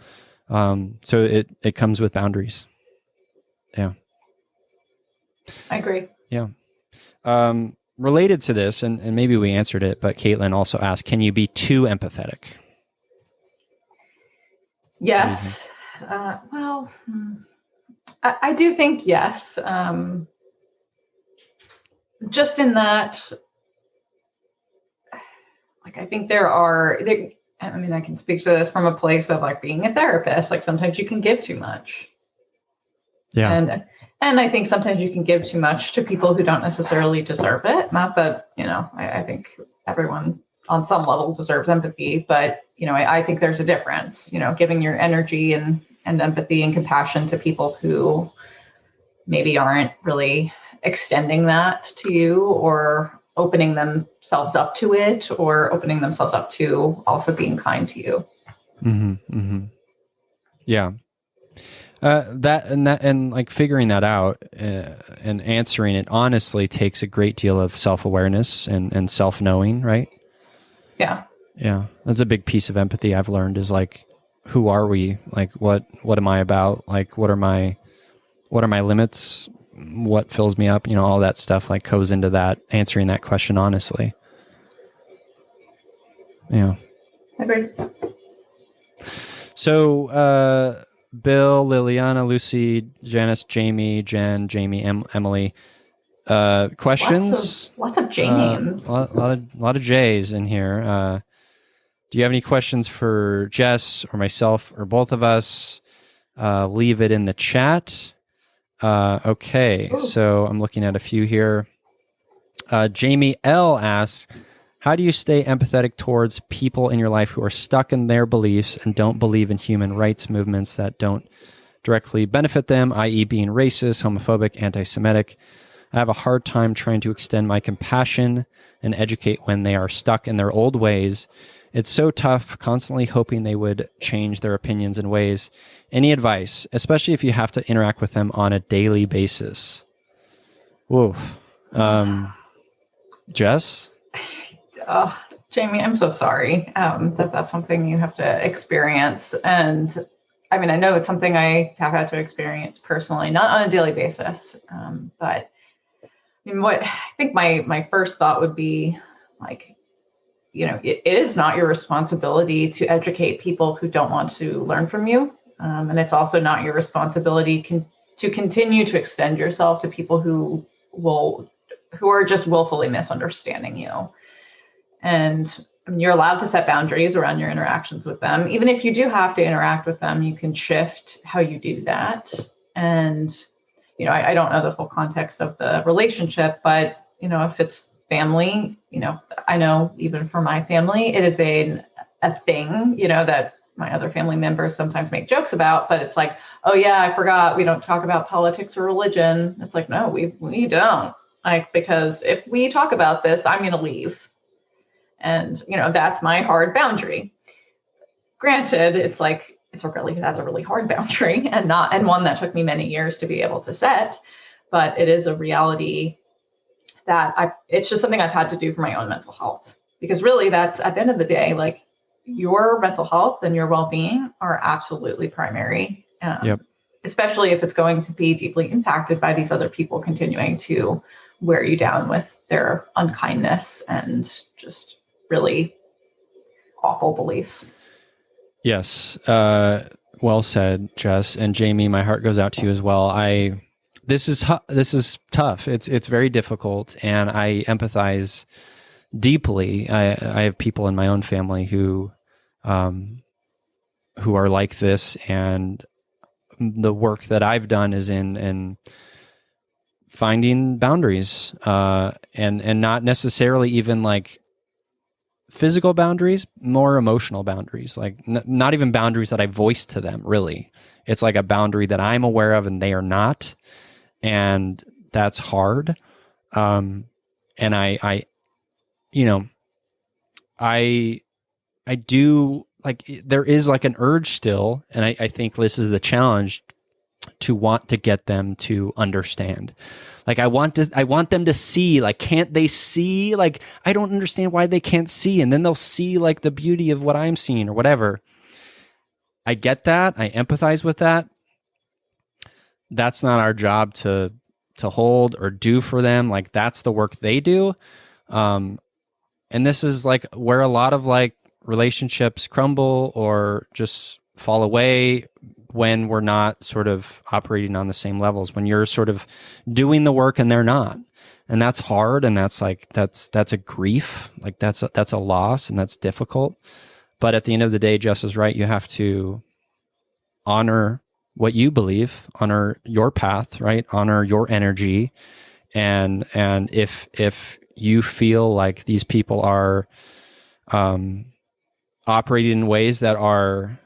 so it comes with boundaries. Yeah, I agree. yeah. Related to this, and maybe we answered it, but Caitlin also asked, can you be too empathetic? Yes. Well, I do think yes. Just in that, like, I think I can speak to this from a place of like being a therapist. Like sometimes you can give too much. Yeah. And I think sometimes you can give too much to people who don't necessarily deserve it. Not that, I think everyone on some level deserves empathy, but, I think there's a difference, giving your energy and empathy and compassion to people who maybe aren't really extending that to you, or opening themselves up to it, or opening themselves up to also being kind to you. Mm-hmm, mm-hmm. Yeah. And like figuring that out and answering it honestly takes a great deal of self-awareness and self-knowing, right? Yeah. Yeah. That's a big piece of empathy I've learned, is like, who are we? Like, what am I about? Like, what are my limits? What fills me up? All that stuff like goes into that, answering that question honestly. Yeah. Agreed. So, Bill, Liliana, Lucy, Janice, Jamie, Jen, Jamie, Emily. Questions? Lots of J names. A lot of J's in here. Do you have any questions for Jess or myself or both of us? Leave it in the chat. Okay, Ooh. So I'm looking at a few here. Jamie L asks, how do you stay empathetic towards people in your life who are stuck in their beliefs and don't believe in human rights movements that don't directly benefit them, i.e. being racist, homophobic, anti-Semitic? I have a hard time trying to extend my compassion and educate when they are stuck in their old ways. It's so tough, constantly hoping they would change their opinions and ways. Any advice, especially if you have to interact with them on a daily basis? Whoa. Jess? Oh, Jamie, I'm so sorry that's something you have to experience. And I mean, I know it's something I have had to experience personally, not on a daily basis. But I mean, what I think my first thought would be like, it is not your responsibility to educate people who don't want to learn from you. And it's also not your responsibility to continue to extend yourself to people who are just willfully misunderstanding you. And I mean, you're allowed to set boundaries around your interactions with them. Even if you do have to interact with them, you can shift how you do that. And, I don't know the full context of the relationship, but, if it's family, I know even for my family, it is a thing, that my other family members sometimes make jokes about, but it's like, oh yeah, I forgot we don't talk about politics or religion. It's like, no, we don't. Like, because if we talk about this, I'm going to leave. And, that's my hard boundary. Granted, that's a really hard boundary and one that took me many years to be able to set, but it is a reality that it's just something I've had to do for my own mental health, because really that's at the end of the day, like your mental health and your well-being are absolutely primary. Yep. Especially if it's going to be deeply impacted by these other people continuing to wear you down with their unkindness and just really awful beliefs. Yes. well said, Jess. And Jamie, my heart goes out to you as well. This is tough. It's very difficult, and I empathize deeply. I have people in my own family who are like this, and the work that I've done is in finding boundaries, and not necessarily even like physical boundaries, more emotional boundaries, like not even boundaries that I voice to them, really. It's like a boundary that I'm aware of and they are not. And that's hard. And I do, like, there is like an urge still. And I think this is the challenge, to want to get them to understand. Like, I want them to see, like, can't they see? Like, I don't understand why they can't see. And then they'll see like the beauty of what I'm seeing or whatever. I get that. I empathize with that. That's not our job to hold or do for them. Like, that's the work they do. And this is like where a lot of like relationships crumble or just fall away, when we're not sort of operating on the same levels, when you're sort of doing the work and they're not. And that's hard. And that's like, that's a grief. Like, that's a loss, and that's difficult. But at the end of the day, Jess is right. You have to honor what you believe, honor your path, right? Honor your energy. And if you feel like these people are operating in ways that are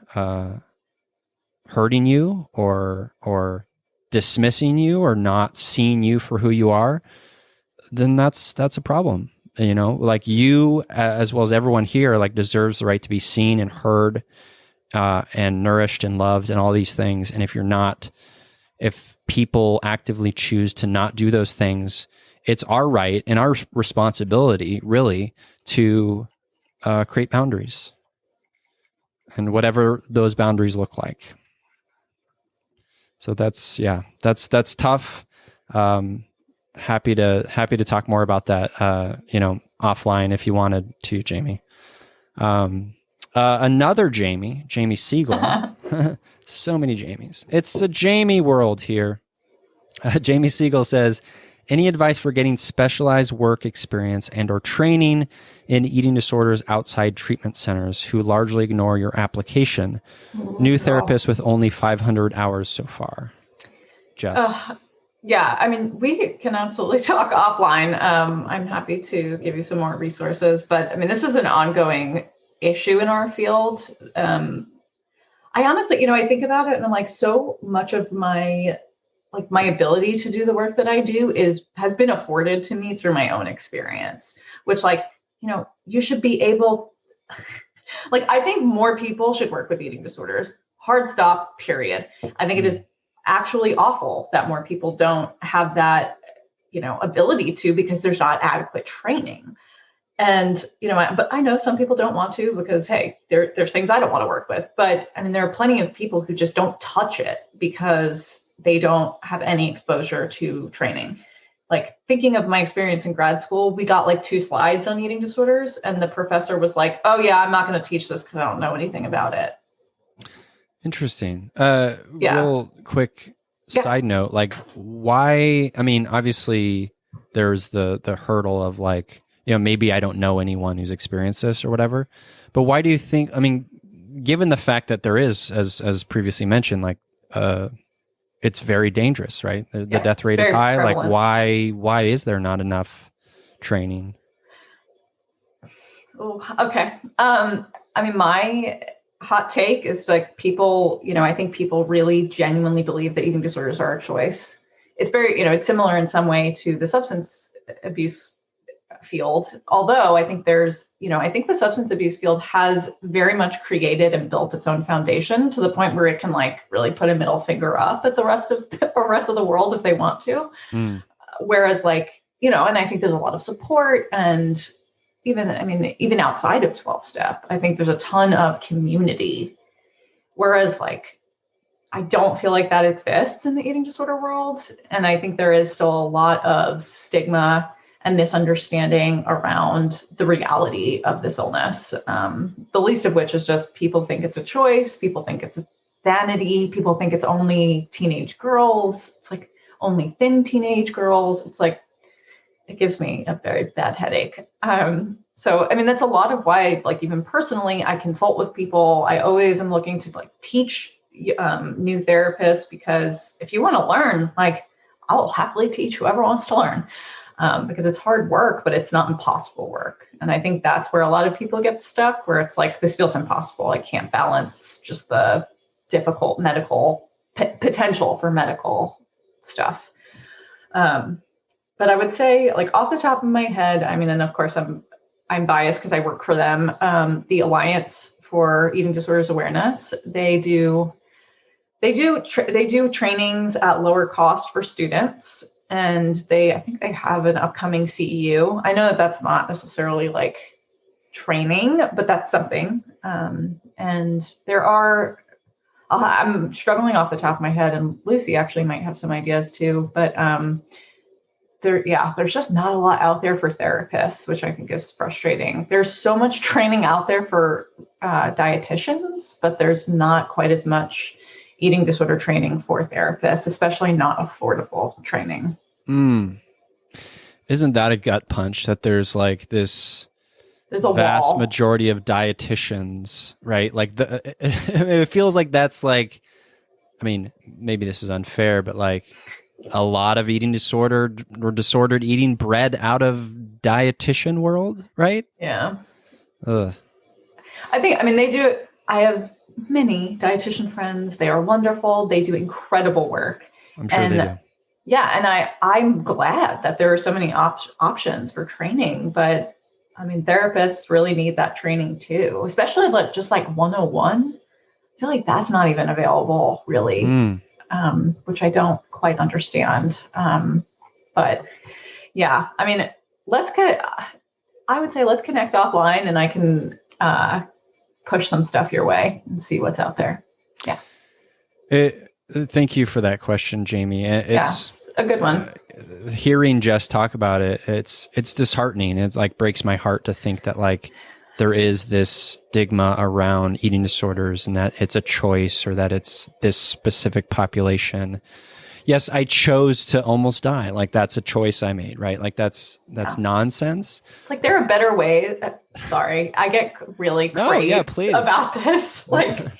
hurting you or dismissing you or not seeing you for who you are, then that's a problem. You know, like, you, as well as everyone here, like, deserves the right to be seen and heard, and nourished and loved and all these things. And if people actively choose to not do those things, it's our right and our responsibility, really, to create boundaries, and whatever those boundaries look like. So that's tough. Happy to talk more about that, offline if you wanted to, Jamie. Another Jamie Siegel. So many Jamies. It's a Jamie world here. Jamie Siegel says, any advice for getting specialized work experience and or training in eating disorders outside treatment centers who largely ignore your application? New therapist with only 500 hours so far. Jess. Yeah, I mean, we can absolutely talk offline. I'm happy to give you some more resources, but I mean, this is an ongoing issue in our field. I honestly, I think about it and I'm like, so much of my ability to do the work that I do has been afforded to me through my own experience, which, you should be able, I think more people should work with eating disorders. Hard stop, period. I think it is actually awful that more people don't have that, ability to, because there's not adequate training. And, but I know some people don't want to, because, hey, there's things I don't want to work with. But I mean, there are plenty of people who just don't touch it because they don't have any exposure to training. Like, thinking of my experience in grad school, we got 2 slides on eating disorders, and the professor was like, oh yeah, I'm not going to teach this because I don't know anything about it. Interesting. Real quick side note, why, I mean, obviously there's the hurdle of maybe I don't know anyone who's experienced this or whatever, but why do you think, I mean, given the fact that there is, as previously mentioned, it's very dangerous, right? The death rate is high. Prevalent. Why is there not enough training? Oh, okay. I mean, my hot take is people, I think people really genuinely believe that eating disorders are a choice. It's very, it's similar in some way to the substance abuse field. Although I think I think the substance abuse field has very much created and built its own foundation to the point where it can really put a middle finger up at the rest of the world if they want to. Whereas and I think there's a lot of support, and even outside of 12-step, I think there's a ton of community. Whereas I don't feel like that exists in the eating disorder world. And I think there is still a lot of stigma and misunderstanding around the reality of this illness. The least of which is just people think it's a choice. People think vanity. People think it's only teenage girls. It's like only thin teenage girls. It's like, it gives me a very bad headache. So, I mean, that's a lot of why, like, even personally, I consult with people. I always am looking to like teach new therapists, because if you want to learn, like, I'll happily teach whoever wants to learn, because it's hard work, but it's not impossible work. And I think that's where a lot of people get stuck, where it's like, this feels impossible. I can't balance just the difficult medical potential for medical stuff. But I would say, like, off the top of my head, I mean, and of course I'm biased because I work for them. The Alliance for Eating Disorders Awareness, they do trainings at lower cost for students, and I think they have an upcoming CEU. I know that that's not necessarily like training, but that's something. And I'm struggling off the top of my head, and Lucy actually might have some ideas too, but there's just not a lot out there for therapists, which I think is frustrating. There's so much training out there for dietitians, but there's not quite as much eating disorder training for therapists, especially not affordable training. Isn't that a gut punch that there's like there's a vast wall. Majority of dietitians, right? Like it feels like that's like, I mean, maybe this is unfair, but like a lot of eating disordered or disordered eating bred out of dietitian world, right? Yeah. Ugh. I mean, they do. I have many dietitian friends. They are wonderful. They do incredible work. I'm sure they do. Yeah. And I'm glad that there are so many options for training, but I mean, therapists really need that training too, especially just like 101. I feel like that's not even available really. Which I don't quite understand. But yeah, I mean, I would say let's connect offline, and I can push some stuff your way and see what's out there. Yeah. Thank you for that question, Jamie. It's a good one. Hearing Jess talk about it, it's disheartening. It's like breaks my heart to think that like there is this stigma around eating disorders and that it's a choice or that it's this specific population. Yes, I chose to almost die. Like that's a choice I made, right? Like that's nonsense. It's like there are better ways. Sorry, I get really crazy about this. Like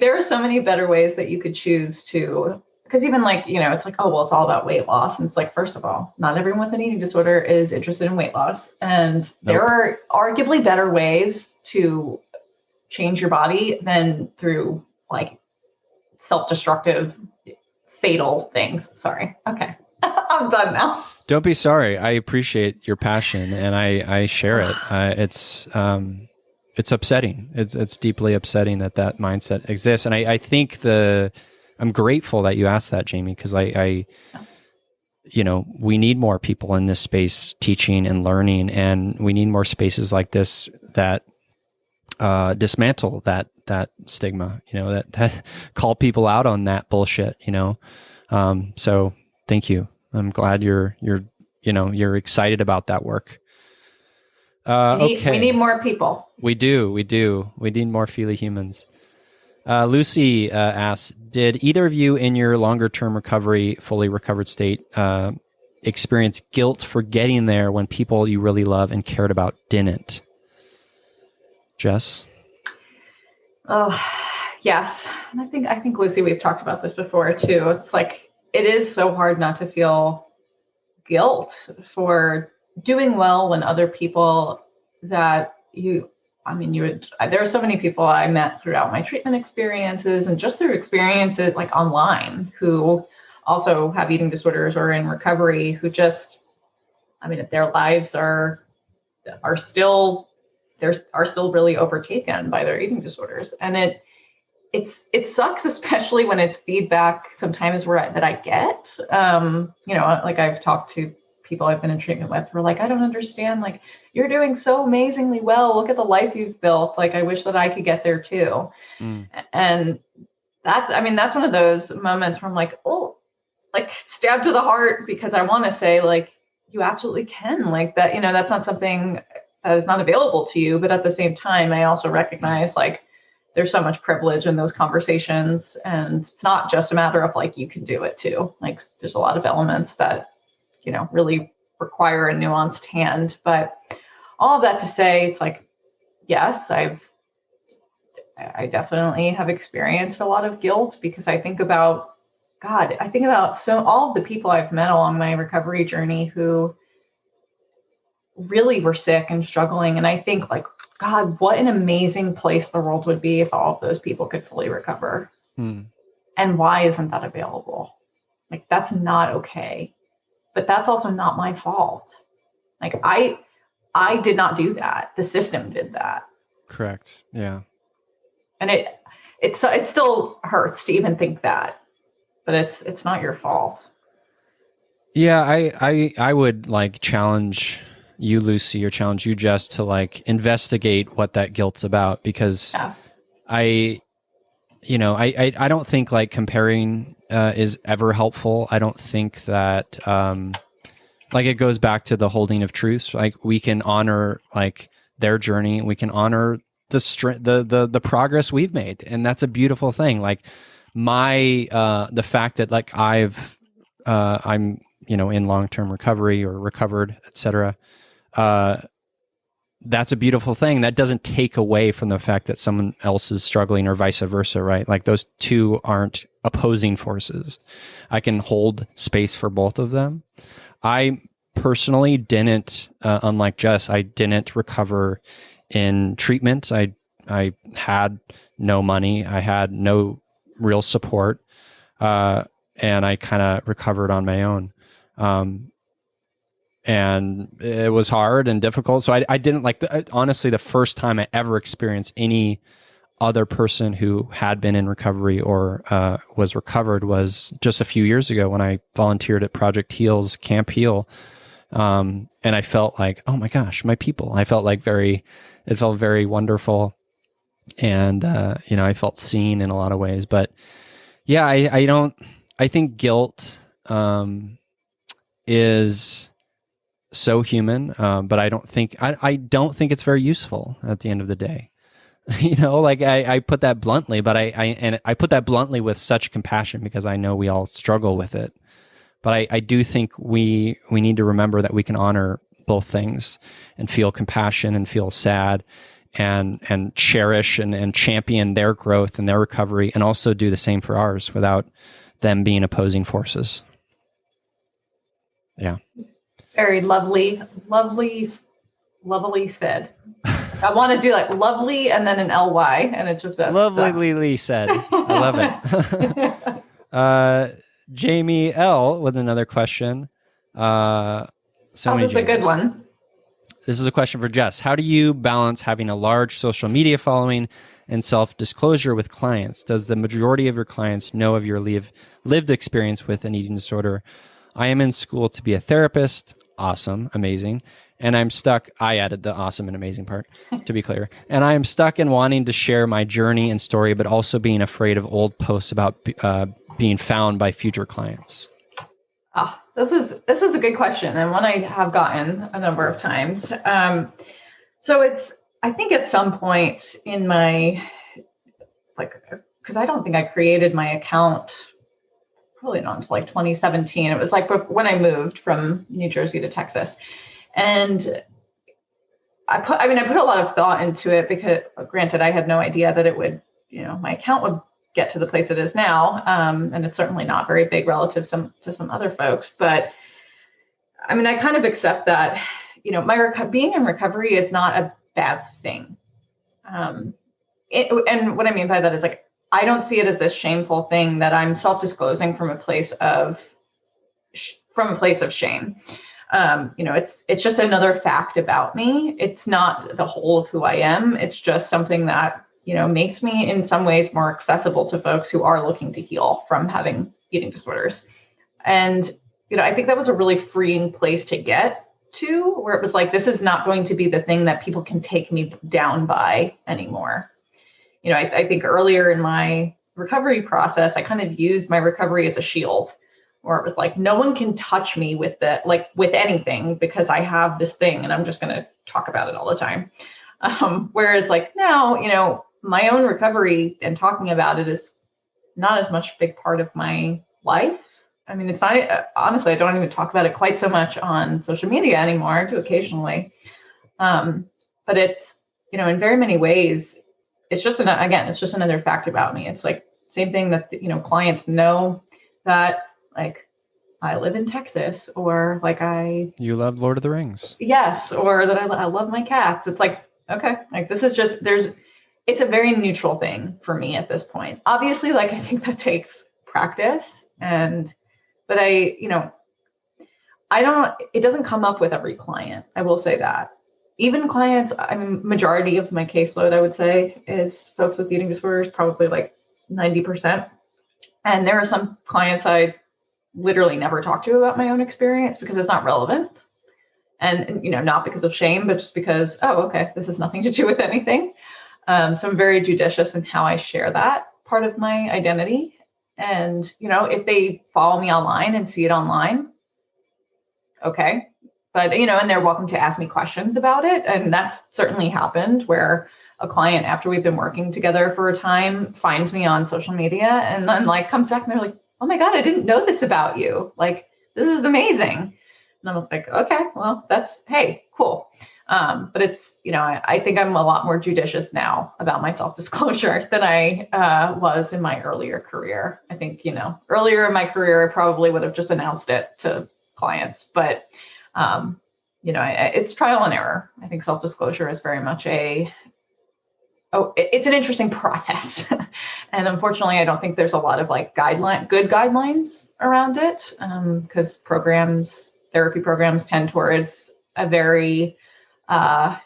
there are so many better ways that you could choose to. Because even like, it's like, oh, well, it's all about weight loss. And it's like, first of all, not everyone with an eating disorder is interested in weight loss. And there are arguably better ways to change your body than through like self-destructive, fatal things. Sorry. Okay. I'm done now. Don't be sorry. I appreciate your passion and I share it. It's upsetting. It's deeply upsetting that mindset exists. And I think I'm grateful that you asked that, Jamie, because we need more people in this space teaching and learning, and we need more spaces like this that dismantle that stigma, that call people out on that bullshit, So thank you. I'm glad you're excited about that work. We need more people. We do. We need more feely humans. Lucy asks, did either of you in your longer term recovery, fully recovered state, experience guilt for getting there when people you really love and cared about didn't? Jess? Oh, yes. And I think Lucy, we've talked about this before too. It's like, it is so hard not to feel guilt for doing well when other people that there are so many people I met throughout my treatment experiences and just through experiences like online who also have eating disorders or in recovery who just, if their lives are still really overtaken by their eating disorders. And it sucks, especially when it's feedback sometimes that I get, like I've talked to people I've been in treatment with who are like, I don't understand. Like, you're doing so amazingly well. Look at the life you've built. Like, I wish that I could get there too. And that's one of those moments where I'm like, oh, like stabbed to the heart, because I want to say like, you absolutely can, like that, that's not something that is not available to you. But at the same time, I also recognize like, there's so much privilege in those conversations. And it's not just a matter of like, you can do it too. Like there's a lot of elements that, really require a nuanced hand. But all of that to say, it's like, yes, I definitely have experienced a lot of guilt, because I think about all of the people I've met along my recovery journey who really were sick and struggling. And I think like, God, what an amazing place the world would be if all of those people could fully recover. And why isn't that available? Like, that's not okay. But that's also not my fault. Like I did not do that. The system did that. Correct. Yeah. And it still hurts to even think that, but it's not your fault. Yeah. I would like challenge you, Lucy, or challenge you, Jess, to like investigate what that guilt's about, because I don't think like comparing is ever helpful. I don't think that like it goes back to the holding of truths. Like we can honor like their journey, we can honor the progress we've made, and that's a beautiful thing. Like the fact that like I'm in long-term recovery or recovered, etc. That's a beautiful thing. That doesn't take away from the fact that someone else is struggling or vice versa, right? Like those two aren't opposing forces. I can hold space for both of them. I personally didn't, unlike Jess, I didn't recover in treatment. I had no money. I had no real support. And I kind of recovered on my own. And it was hard and difficult. So I didn't honestly, the first time I ever experienced any other person who had been in recovery or was recovered was just a few years ago when I volunteered at Project Heal's Camp Heal. And I felt like, oh my gosh, my people. I felt like it felt very wonderful. And, I felt seen in a lot of ways. But yeah, I think guilt is so human, but I don't think it's very useful at the end of the day. Like I put that bluntly, but I put that bluntly with such compassion because I know we all struggle with it. But I do think we need to remember that we can honor both things and feel compassion and feel sad and cherish and champion their growth and their recovery, and also do the same for ours without them being opposing forces. Yeah. Very lovely said. I want to do like lovely and then an ly, and it just does. Lovely said. I love it. Jamie L with another question. This is a good one. This is a question for Jess. How do you balance having a large social media following and self-disclosure with clients? Does the majority of your clients know of your lived experience with an eating disorder? I am in school to be a therapist. Awesome. Amazing. And I'm stuck. I added the awesome and amazing part, to be clear. And I am stuck in wanting to share my journey and story, but also being afraid of old posts about being found by future clients. This is a good question, and one I have gotten a number of times. So I think at some point in my, because I don't think I created my account probably not until like 2017. It was like when I moved from New Jersey to Texas. And I put a lot of thought into it because, granted, I had no idea that it would, my account would get to the place it is now. And it's certainly not very big relative to some other folks. But I mean, I kind of accept that, being in recovery is not a bad thing. And what I mean by that is like, I don't see it as this shameful thing that I'm self-disclosing from a place of shame. It's just another fact about me. It's not the whole of who I am. It's just something that, makes me in some ways more accessible to folks who are looking to heal from having eating disorders. And, I think that was a really freeing place to get to, where it was like, this is not going to be the thing that people can take me down by anymore. I think earlier in my recovery process, I kind of used my recovery as a shield, where it was like, no one can touch me with anything because I have this thing and I'm just going to talk about it all the time. Whereas like now, my own recovery and talking about it is not as much a big part of my life. I mean, it's not, honestly, I don't even talk about it quite so much on social media anymore. I do occasionally. But it's, in very many ways, it's just, it's just another fact about me. It's like, same thing that, clients know that, like, I live in Texas, or like you love Lord of the Rings. Yes. Or that I love my cats. It's like, okay, like this is just, it's a very neutral thing for me at this point. Obviously, like, I think that takes practice, but it doesn't come up with every client. I will say that. Even clients, I mean, majority of my caseload, I would say, is folks with eating disorders, probably like 90%. And there are some clients I literally never talk to about my own experience because it's not relevant. And, not because of shame, but just because, oh, okay, this has nothing to do with anything. So I'm very judicious in how I share that part of my identity. And, if they follow me online and see it online, okay. But, and they're welcome to ask me questions about it. And that's certainly happened where a client, after we've been working together for a time, finds me on social media and then like comes back and they're like, oh my God, I didn't know this about you. Like, this is amazing. And I'm like, okay, well, hey, cool. But it's, I think I'm a lot more judicious now about my self-disclosure than I was in my earlier career. I think, earlier in my career, I probably would have just announced it to clients, but, it's trial and error. I think self-disclosure is very much it's an interesting process. And unfortunately, I don't think there's a lot of like good guidelines around it, because therapy programs tend towards a very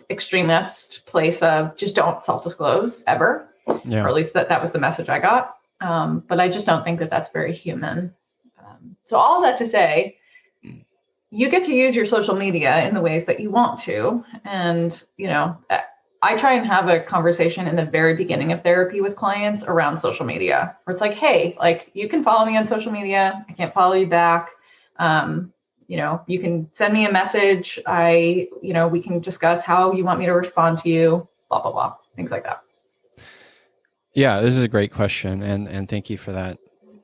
extremist place of just don't self-disclose ever. Yeah. Or at least that was the message I got. But I just don't think that that's very human. So all that to say, you get to use your social media in the ways that you want to. And, I try and have a conversation in the very beginning of therapy with clients around social media, where it's like, hey, like, you can follow me on social media. I can't follow you back. You can send me a message. We can discuss how you want me to respond to you, blah, blah, blah, things like that. Yeah, this is a great question. And thank you for that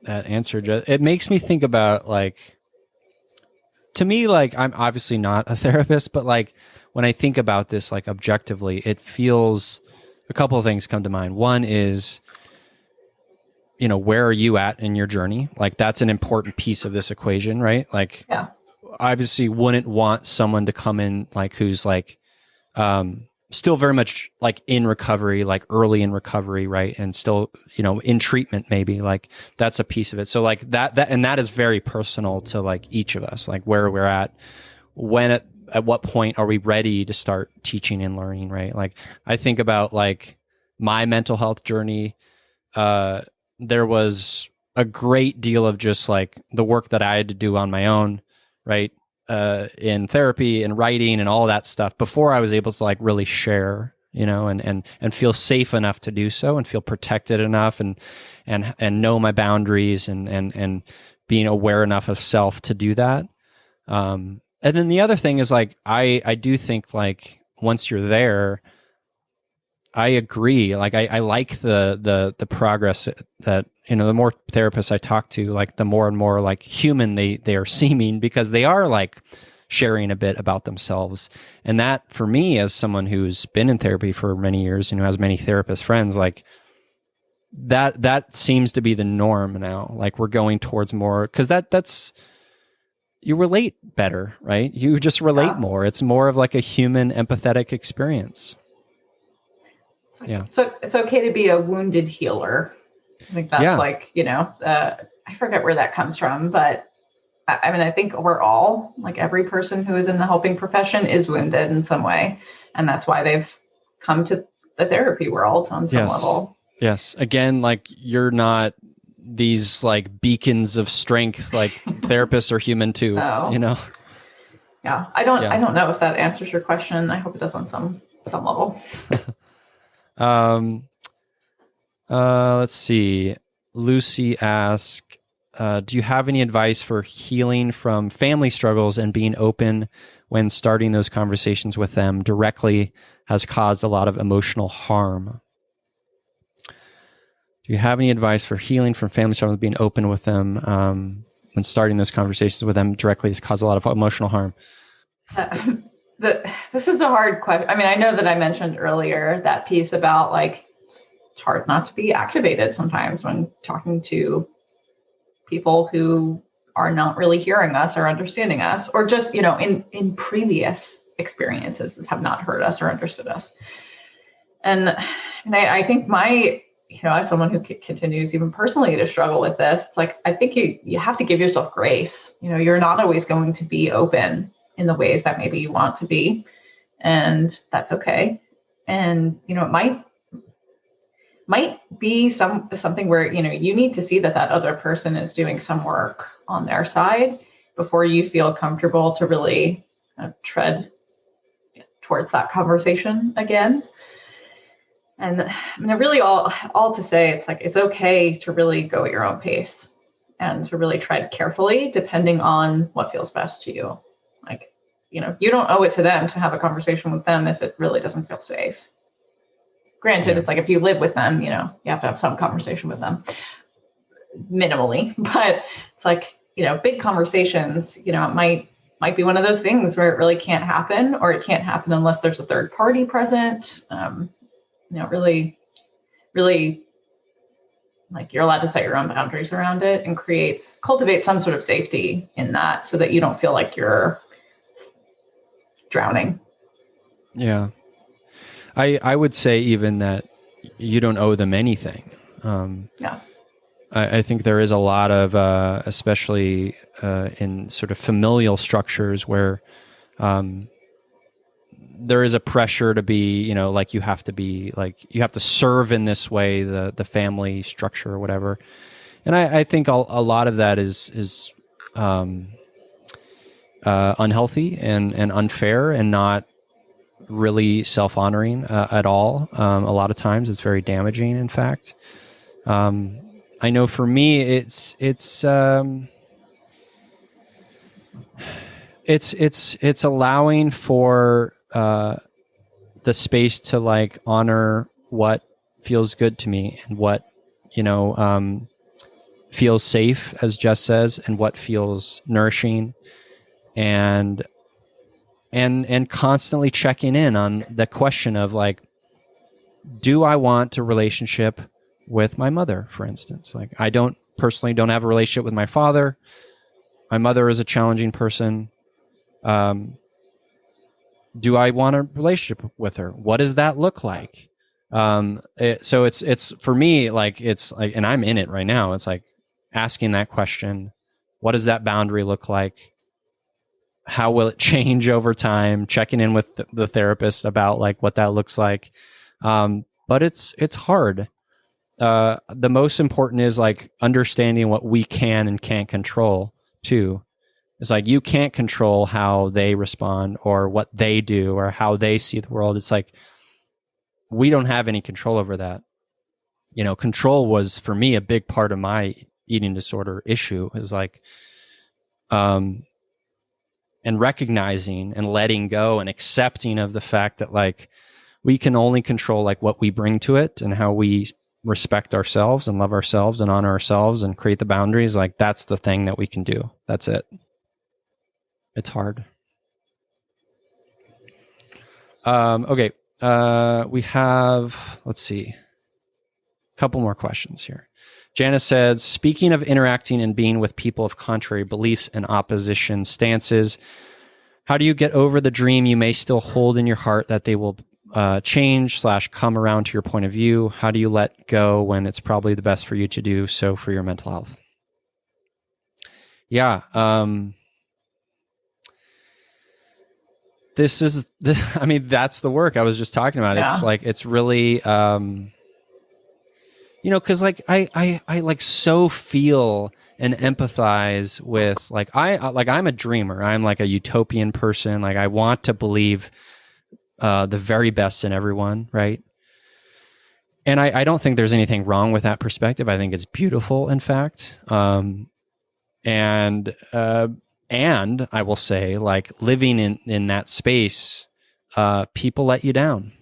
answer. It makes me think about, like, to me, like, I'm obviously not a therapist, but like, when I think about this, like, objectively, it feels, a couple of things come to mind. One is, where are you at in your journey? Like, that's an important piece of this equation, right? Like, yeah. Obviously wouldn't want someone to come in, like, who's like, still very much like in recovery, like early in recovery, right? And still, in treatment, maybe, like, that's a piece of it. So like that is very personal to like each of us, like where we're at, at what point are we ready to start teaching and learning, right? Like, I think about like my mental health journey. There was a great deal of just like the work that I had to do on my own, right? In therapy and writing and all that stuff before I was able to like really share, and feel safe enough to do so and feel protected enough and know my boundaries and being aware enough of self to do that. And then the other thing is, like, I do think, like, once you're there, I agree. Like, I like the progress that, the more therapists I talk to, like, the more and more like human they are seeming, because they are like sharing a bit about themselves. And that, for me, as someone who's been in therapy for many years, has many therapist friends, like, that seems to be the norm now. Like, we're going towards more, because that's, you relate better, right? You just relate more. It's more of like a human, empathetic experience. Yeah. So it's okay to be a wounded healer. I think that's like, I forget where that comes from, but I mean, I think we're all, like, every person who is in the helping profession is wounded in some way. And that's why they've come to the therapy world on some level. Yes. Again, like, you're not these like beacons of strength, like therapists are human too, Yeah. I don't know if that answers your question. I hope it does on some level. Let's see. Lucy asked, do you have any advice for healing from family struggles and being open when starting those conversations with them directly has caused a lot of emotional harm? Do you have any advice for healing from family struggles, being open with them when starting those conversations with them directly has caused a lot of emotional harm? This is a hard question. I mean, I know that I mentioned earlier that piece about like it's hard not to be activated sometimes when talking to people who are not really hearing us or understanding us, or just, in previous experiences have not heard us or understood us. And I think as someone who continues even personally to struggle with this, it's like, I think you have to give yourself grace. You're not always going to be open in the ways that maybe you want to be, and that's okay. And, it might be something where, you need to see that other person is doing some work on their side before you feel comfortable to really tread towards that conversation again. And really all to say, it's like, it's okay to really go at your own pace and to really tread carefully, depending on what feels best to you. Like, you don't owe it to them to have a conversation with them if it really doesn't feel safe. Granted, It's like, if you live with them, you have to have some conversation with them minimally, but it's like, big conversations, it might be one of those things where it really can't happen, or it can't happen unless there's a third party present. Really, really, like, you're allowed to set your own boundaries around it and cultivate some sort of safety in that, so that you don't feel like you're drowning. Yeah. I would say even that you don't owe them anything. Yeah. I think there is a lot of, especially in sort of familial structures where there is a pressure to be, like you have to serve in this way, the family structure or whatever. And I think a lot of that is unhealthy and unfair, and not really self-honoring at all. A lot of times it's very damaging, in fact. I know for me, it's allowing for the space to like honor what feels good to me, and what feels safe, as Jess says, and what feels nourishing, and constantly checking in on the question of like, do I want a relationship with my mother, for instance? Like, I personally don't have a relationship with my father. My mother is a challenging person. Do I want a relationship with her? What does that look like? So it's for me, like, it's like, and I'm in it right now. It's like asking that question. What does that boundary look like? How will it change over time? Checking in with the therapist about like what that looks like. But it's hard. The most important is like understanding what we can and can't control too. It's like, you can't control how they respond or what they do or how they see the world. It's like, we don't have any control over that. Control was for me a big part of my eating disorder issue. It was like, and recognizing and letting go and accepting of the fact that like, we can only control like what we bring to it and how we respect ourselves and love ourselves and honor ourselves and create the boundaries. Like, that's the thing that we can do. That's it. It's hard. Okay. We have, let's see, a couple more questions here. Janice said, speaking of interacting and being with people of contrary beliefs and opposition stances, how do you get over the dream you may still hold in your heart that they will change/come around to your point of view? How do you let go when it's probably the best for you to do so for your mental health? Yeah. I mean, that's the work I was just talking about. Yeah. It's like, it's really, cause like, I like so feel and empathize with like, I'm a dreamer. I'm like a utopian person. Like, I want to believe the very best in everyone. Right. And I don't think there's anything wrong with that perspective. I think it's beautiful, in fact. And I will say, like, living in that space, people let you down.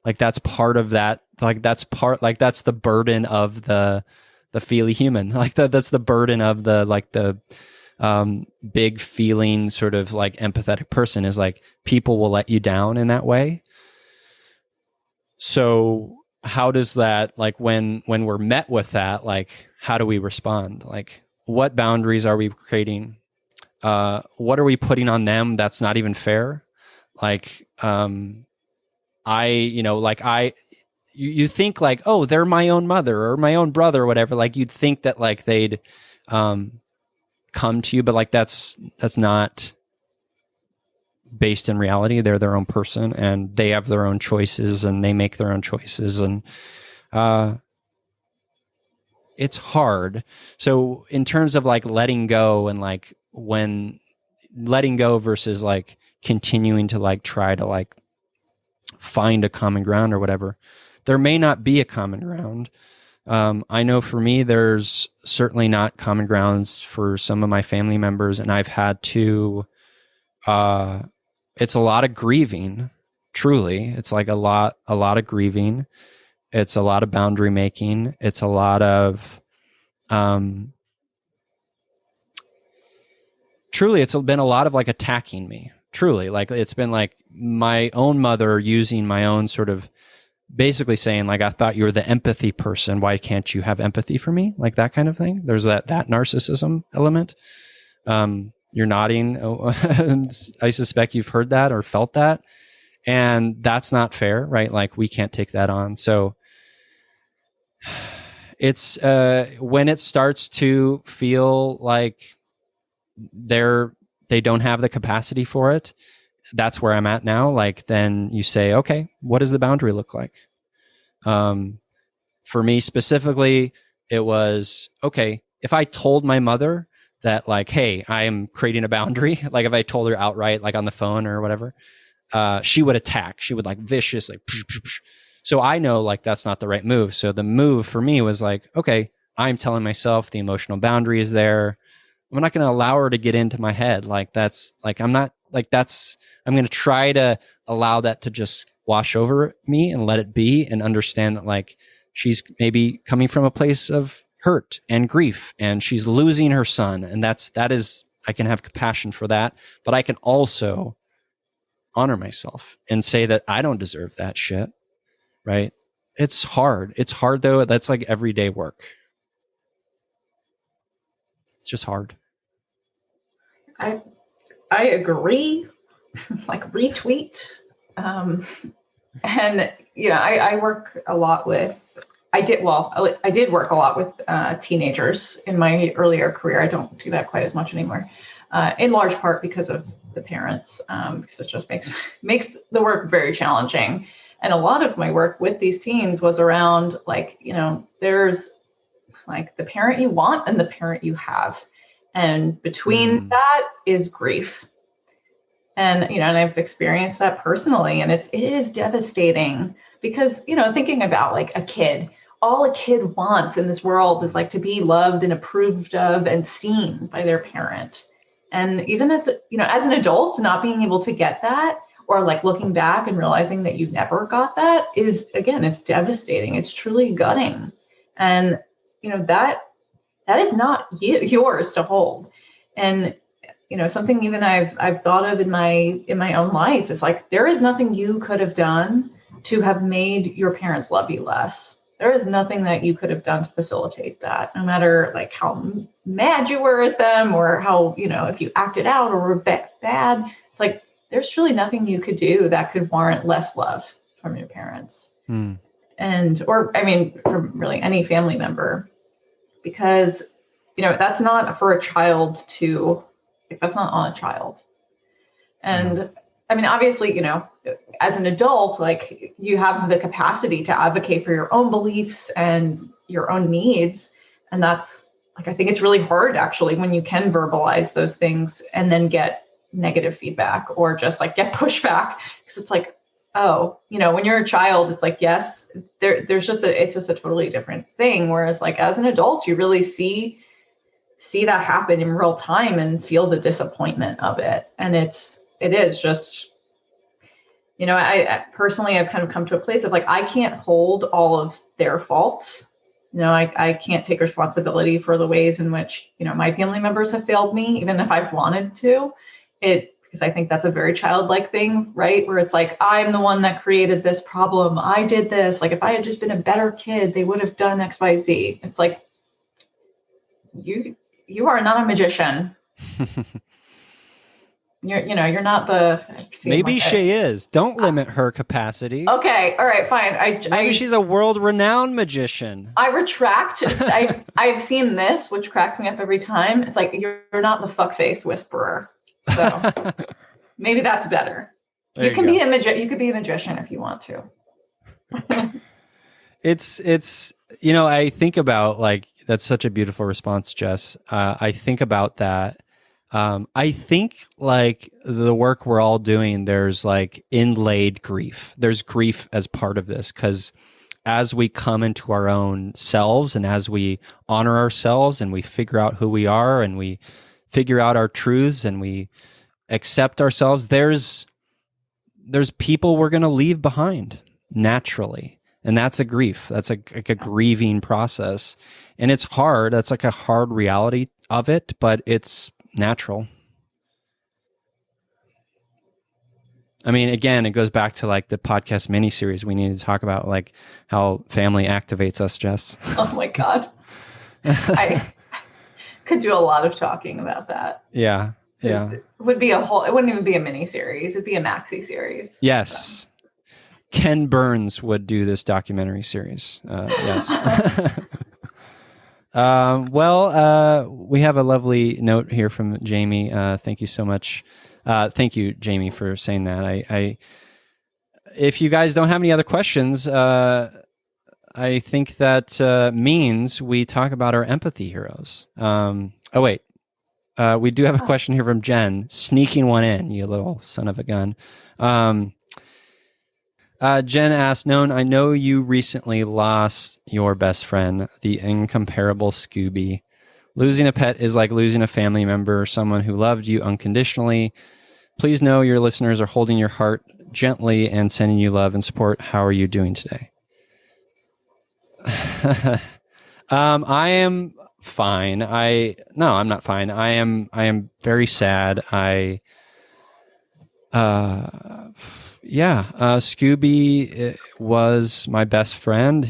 Like, that's part of that like that's the burden of the feely human. Like that's the burden of the big feeling sort of like empathetic person, is like people will let you down in that way. So how does that, like when we're met with that, like how do we respond? Like what boundaries are we creating? What are we putting on them that's not even fair? Like you think like, oh, they're my own mother or my own brother or whatever. Like you'd think that like they'd come to you, but like that's not based in reality. They're their own person and they have their own choices and they make their own choices, and it's hard. So in terms of like letting go, and like when letting go versus like continuing to like try to like find a common ground or whatever, there may not be a common ground. I know for me, there's certainly not common grounds for some of my family members, and I've had to, it's a lot of grieving, truly. It's like a lot of grieving. It's a lot of boundary making. It's a lot of, truly, it's been a lot of like attacking me. Truly, like it's been like my own mother using my own sort of, basically saying like, I thought you were the empathy person. Why can't you have empathy for me? Like that kind of thing. There's that narcissism element. You're nodding. Oh, I suspect you've heard that or felt that. And that's not fair, right? Like we can't take that on. So it's when it starts to feel like they don't have the capacity for it, that's where I'm at now. Like, then you say, okay, what does the boundary look like? For me specifically, it was, okay, if I told my mother that like, hey, I am creating a boundary, like if I told her outright, like on the phone or whatever, she would attack. She would like vicious, like, psh, psh, psh. So I know like that's not the right move. So the move for me was like, okay, I'm telling myself the emotional boundary is there. I'm not going to allow her to get into my head. Like that's like, I'm not like that's, I'm going to try to allow that to just wash over me and let it be, and understand that like she's maybe coming from a place of hurt and grief and she's losing her son. And that is, I can have compassion for that, but I can also honor myself and say that I don't deserve that shit. Right. It's hard. It's hard though. That's like everyday work. It's just hard. I agree. Like retweet. And I work a lot with, I did work a lot with teenagers in my earlier career. I don't do that quite as much anymore, in large part because of the parents, because it just makes the work very challenging. And a lot of my work with these teens was around like, there's like the parent you want and the parent you have. And between that is grief. And, and I've experienced that personally, and it is devastating because, thinking about like a kid, all a kid wants in this world is like to be loved and approved of and seen by their parent. And even as an adult, not being able to get that, or like looking back and realizing that you never got that is, again, it's devastating. It's truly gutting. And, that is not yours to hold. And, something even I've thought of in my own life is like, there is nothing you could have done to have made your parents love you less. There is nothing that you could have done to facilitate that, no matter like how mad you were at them or how, if you acted out or were bad. It's like, there's truly nothing you could do that could warrant less love from your parents. From really any family member, because, that's not for a child to, that's not on a child. And obviously, as an adult, like you have the capacity to advocate for your own beliefs and your own needs. And that's like, I think it's really hard actually when you can verbalize those things and then get negative feedback or just like get pushback, because it's like, oh, when you're a child, it's like, yes, it's just a totally different thing. Whereas like as an adult, you really see that happen in real time and feel the disappointment of it. And it is just, I personally, I've kind of come to a place of like, I can't hold all of their faults. I can't take responsibility for the ways in which, my family members have failed me, even if I've wanted to. Because I think that's a very childlike thing, right? Where it's like, I'm the one that created this problem. I did this. Like, if I had just been a better kid, they would have done X, Y, Z. It's like, you are not a magician. You're not the. Maybe she is. Don't limit her capacity. Okay, all right, fine. Maybe she's a world-renowned magician. I retract. I've seen this, which cracks me up every time. It's like you're not the fuckface whisperer. So maybe that's better. You could be a magician if you want to. It's I think about, like, that's such a beautiful response, Jess. I think about that. I think, like, the work we're all doing, there's like inlaid grief. There's grief as part of this, because as we come into our own selves and as we honor ourselves and we figure out who we are and we figure out our truths and we accept ourselves, there's people we're going to leave behind naturally. And that's a grief. That's like a grieving process. And it's hard. That's like a hard reality of it, but it's natural. I mean, again, it goes back to like the podcast miniseries. We need to talk about like how family activates us, Jess. Oh my God. I could do a lot of talking about that. Yeah. It wouldn't even be a mini series. It'd be a maxi series. Yes. So. Ken Burns would do this documentary series. Yes. We have a lovely note here from Jamie. Thank you so much. Thank you, Jamie, for saying that. If you guys don't have any other questions, I think that means we talk about our empathy heroes. We do have a question here from Jen, sneaking one in, you little son of a gun. Jen asked, Known, I know you recently lost your best friend, the incomparable Scooby. Losing a pet is like losing a family member, someone who loved you unconditionally. Please know your listeners are holding your heart gently and sending you love and support. How are you doing today? I am fine. I'm not fine. I am very sad. Scooby was my best friend.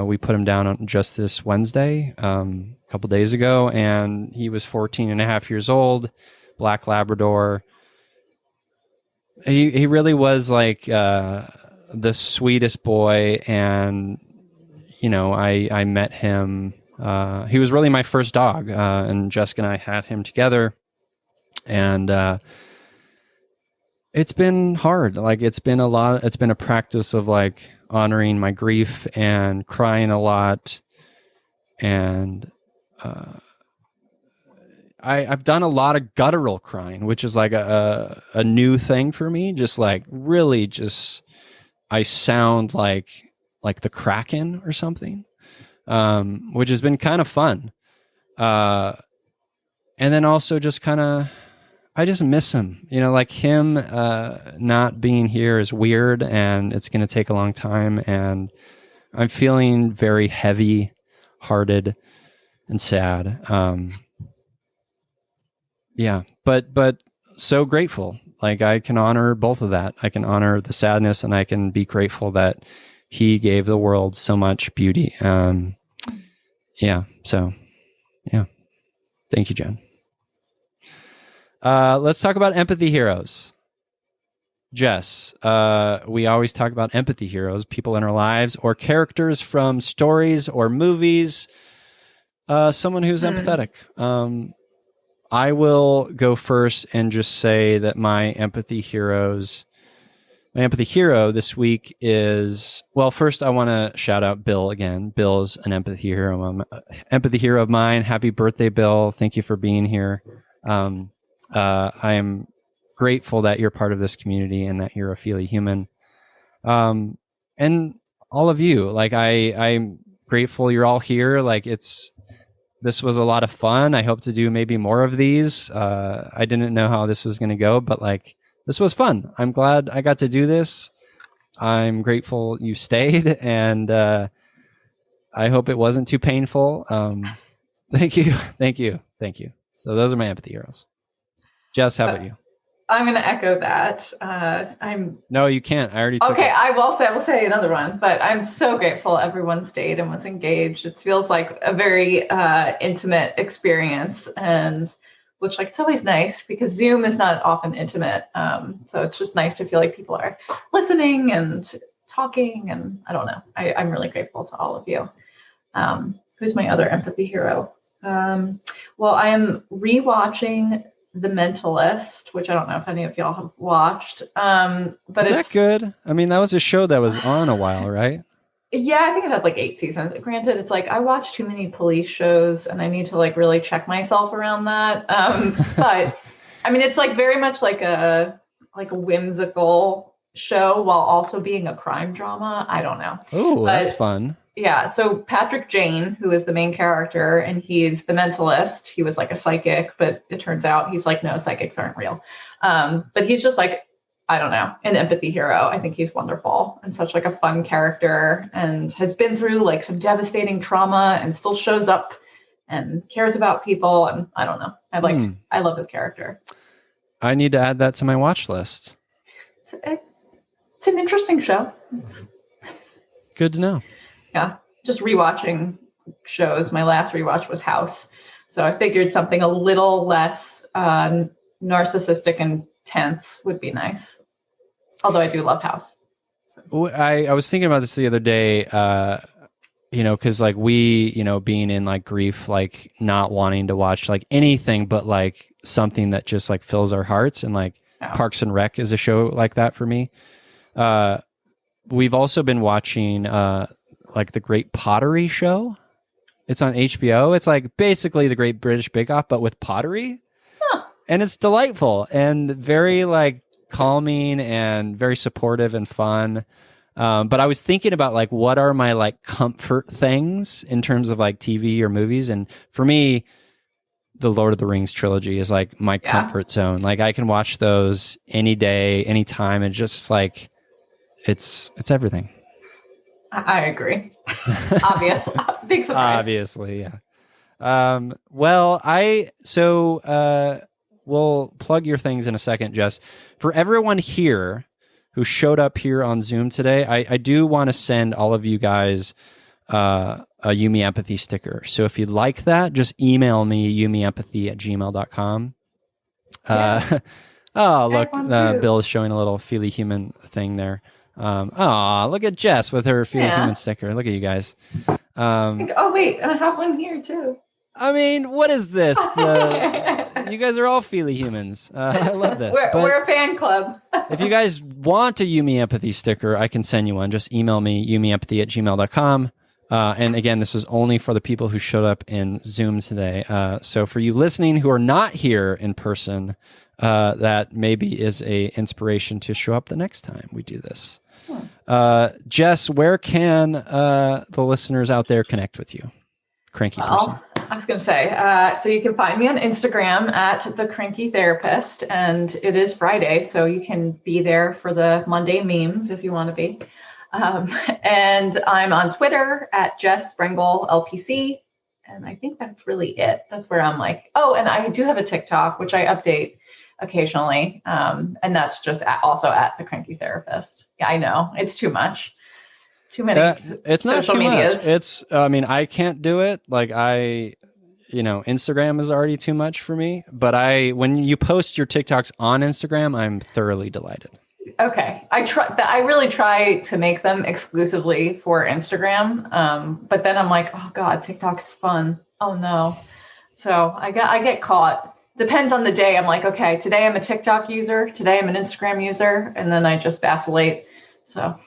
We put him down on just this Wednesday, a couple days ago, and he was 14 and a half years old, Black Labrador. He really was like the sweetest boy, and I met him. He was really my first dog, and Jessica and I had him together, and it's been hard. Like, it's been a practice of like honoring my grief and crying a lot. And I've done a lot of guttural crying, which is like a new thing for me. Just like really just, I sound like the Kraken or something, which has been kind of fun. And then also just kind of, I just miss him, like him not being here is weird, and it's going to take a long time, and I'm feeling very heavy hearted and sad. But so grateful. Like, I can honor both of that. I can honor the sadness, and I can be grateful that he gave the world so much beauty. Thank you, Jen. Let's talk about empathy heroes. Jess, we always talk about empathy heroes, people in our lives or characters from stories or movies, someone who's empathetic. I will go first and just say that my empathy hero this week is, well, first I want to shout out Bill again. Bill's an empathy hero of mine. Happy birthday, Bill. Thank you for being here. I am grateful that you're part of this community and that you're a Feely human. And all of you, like, I'm grateful you're all here. Like, this was a lot of fun. I hope to do maybe more of these. I didn't know how this was going to go, but like, this was fun. I'm glad I got to do this. I'm grateful you stayed, and I hope it wasn't too painful. Thank you. So those are my empathy heroes. Jess, how about you? I'm going to echo that. No, you can't. I already took okay. it. I will say another one, but I'm so grateful everyone stayed and was engaged. It feels like a very intimate experience, and which like it's always nice because Zoom is not often intimate. So it's just nice to feel like people are listening and talking, and I don't know. I'm really grateful to all of you. Who's my other empathy hero? Well, I am rewatching The Mentalist, which I don't know if any of y'all have watched. But Is that good? I mean, that was a show that was on a while, right? Yeah, I think it had like 8 seasons. Granted, it's like I watch too many police shows and I need to like really check myself around that. But I mean, it's like very much like a whimsical show while also being a crime drama. I don't know. Oh, that's fun. Yeah, so Patrick Jane, who is the main character, and he's the mentalist. He was like a psychic, but it turns out he's like, no, psychics aren't real. But he's just like, I don't know, an empathy hero. I think he's wonderful and such like a fun character, and has been through like some devastating trauma and still shows up and cares about people. And I don't know. I love his character. I need to add that to my watch list. It's an interesting show. Good to know. Yeah, just rewatching shows. My last rewatch was House. So I figured something a little less narcissistic and tense would be nice. Although I do love House. So. I was thinking about this the other day, because like we, being in like grief, like not wanting to watch like anything but like something that just like fills our hearts, and like Parks and Rec is a show like that for me. We've also been watching like the Great Pottery Show. It's on HBO. It's like basically the Great British Bake Off, but with pottery. Huh. And it's delightful and very like calming and very supportive and fun. But I was thinking about like, what are my like comfort things in terms of like TV or movies? And for me, the Lord of the Rings trilogy is like my comfort zone. Like I can watch those any day, anytime. And just like, it's everything. I agree. Obvious. Big surprise. Obviously, yeah. We'll plug your things in a second, Jess. For everyone here who showed up here on Zoom today, I do want to send all of you guys a Yumi Empathy sticker. So if you'd like that, just email me, yumiempathy@gmail.com. Yeah. Oh, look, Bill is showing a little Feely Human thing there. Look at Jess with her Feely Human sticker. Look at you guys. Oh, wait, and I have one here too. I mean, what is this? You guys are all Feely Humans. I love this. We're a fan club. If you guys want a Yumi Empathy sticker, I can send you one. Just email me, yumiempathy@gmail.com. And again, this is only for the people who showed up in Zoom today. So for you listening who are not here in person, that maybe is a inspiration to show up the next time we do this. Jess, where can the listeners out there connect with you? Cranky person. I was going to say, so you can find me on Instagram at The Cranky Therapist, and it is Friday, so you can be there for the Monday memes if you want to be. And I'm on Twitter at Jess Sprengle LPC, and I think that's really it. That's where I'm like, oh, and I do have a TikTok, which I update occasionally, and that's just also at The Cranky Therapist. Yeah, I know it's too much. Too many it's not social too medias. Much. It's, I mean, I can't do it. Like Instagram is already too much for me, but when you post your TikToks on Instagram, I'm thoroughly delighted. Okay. I really try to make them exclusively for Instagram. But then I'm like, oh God, TikTok's fun. Oh no. So I get caught. Depends on the day. I'm like, okay, today I'm a TikTok user. Today I'm an Instagram user. And then I just vacillate. So.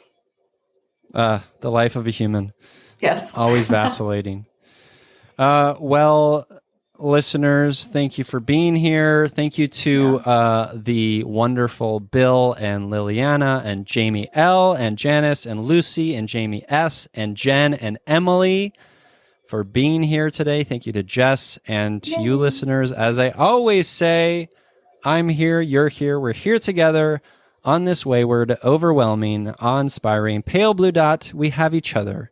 The life of a human. Yes. Always vacillating. Well, listeners, thank you for being here. Thank you to the wonderful Bill and Liliana and Jamie L. and Janice and Lucy and Jamie S. and Jen and Emily for being here today. Thank you to Jess and to you listeners. As I always say, I'm here, you're here, we're here together On this wayward, overwhelming, awe-inspiring, pale blue dot, we have each other.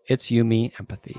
It's you, me, empathy.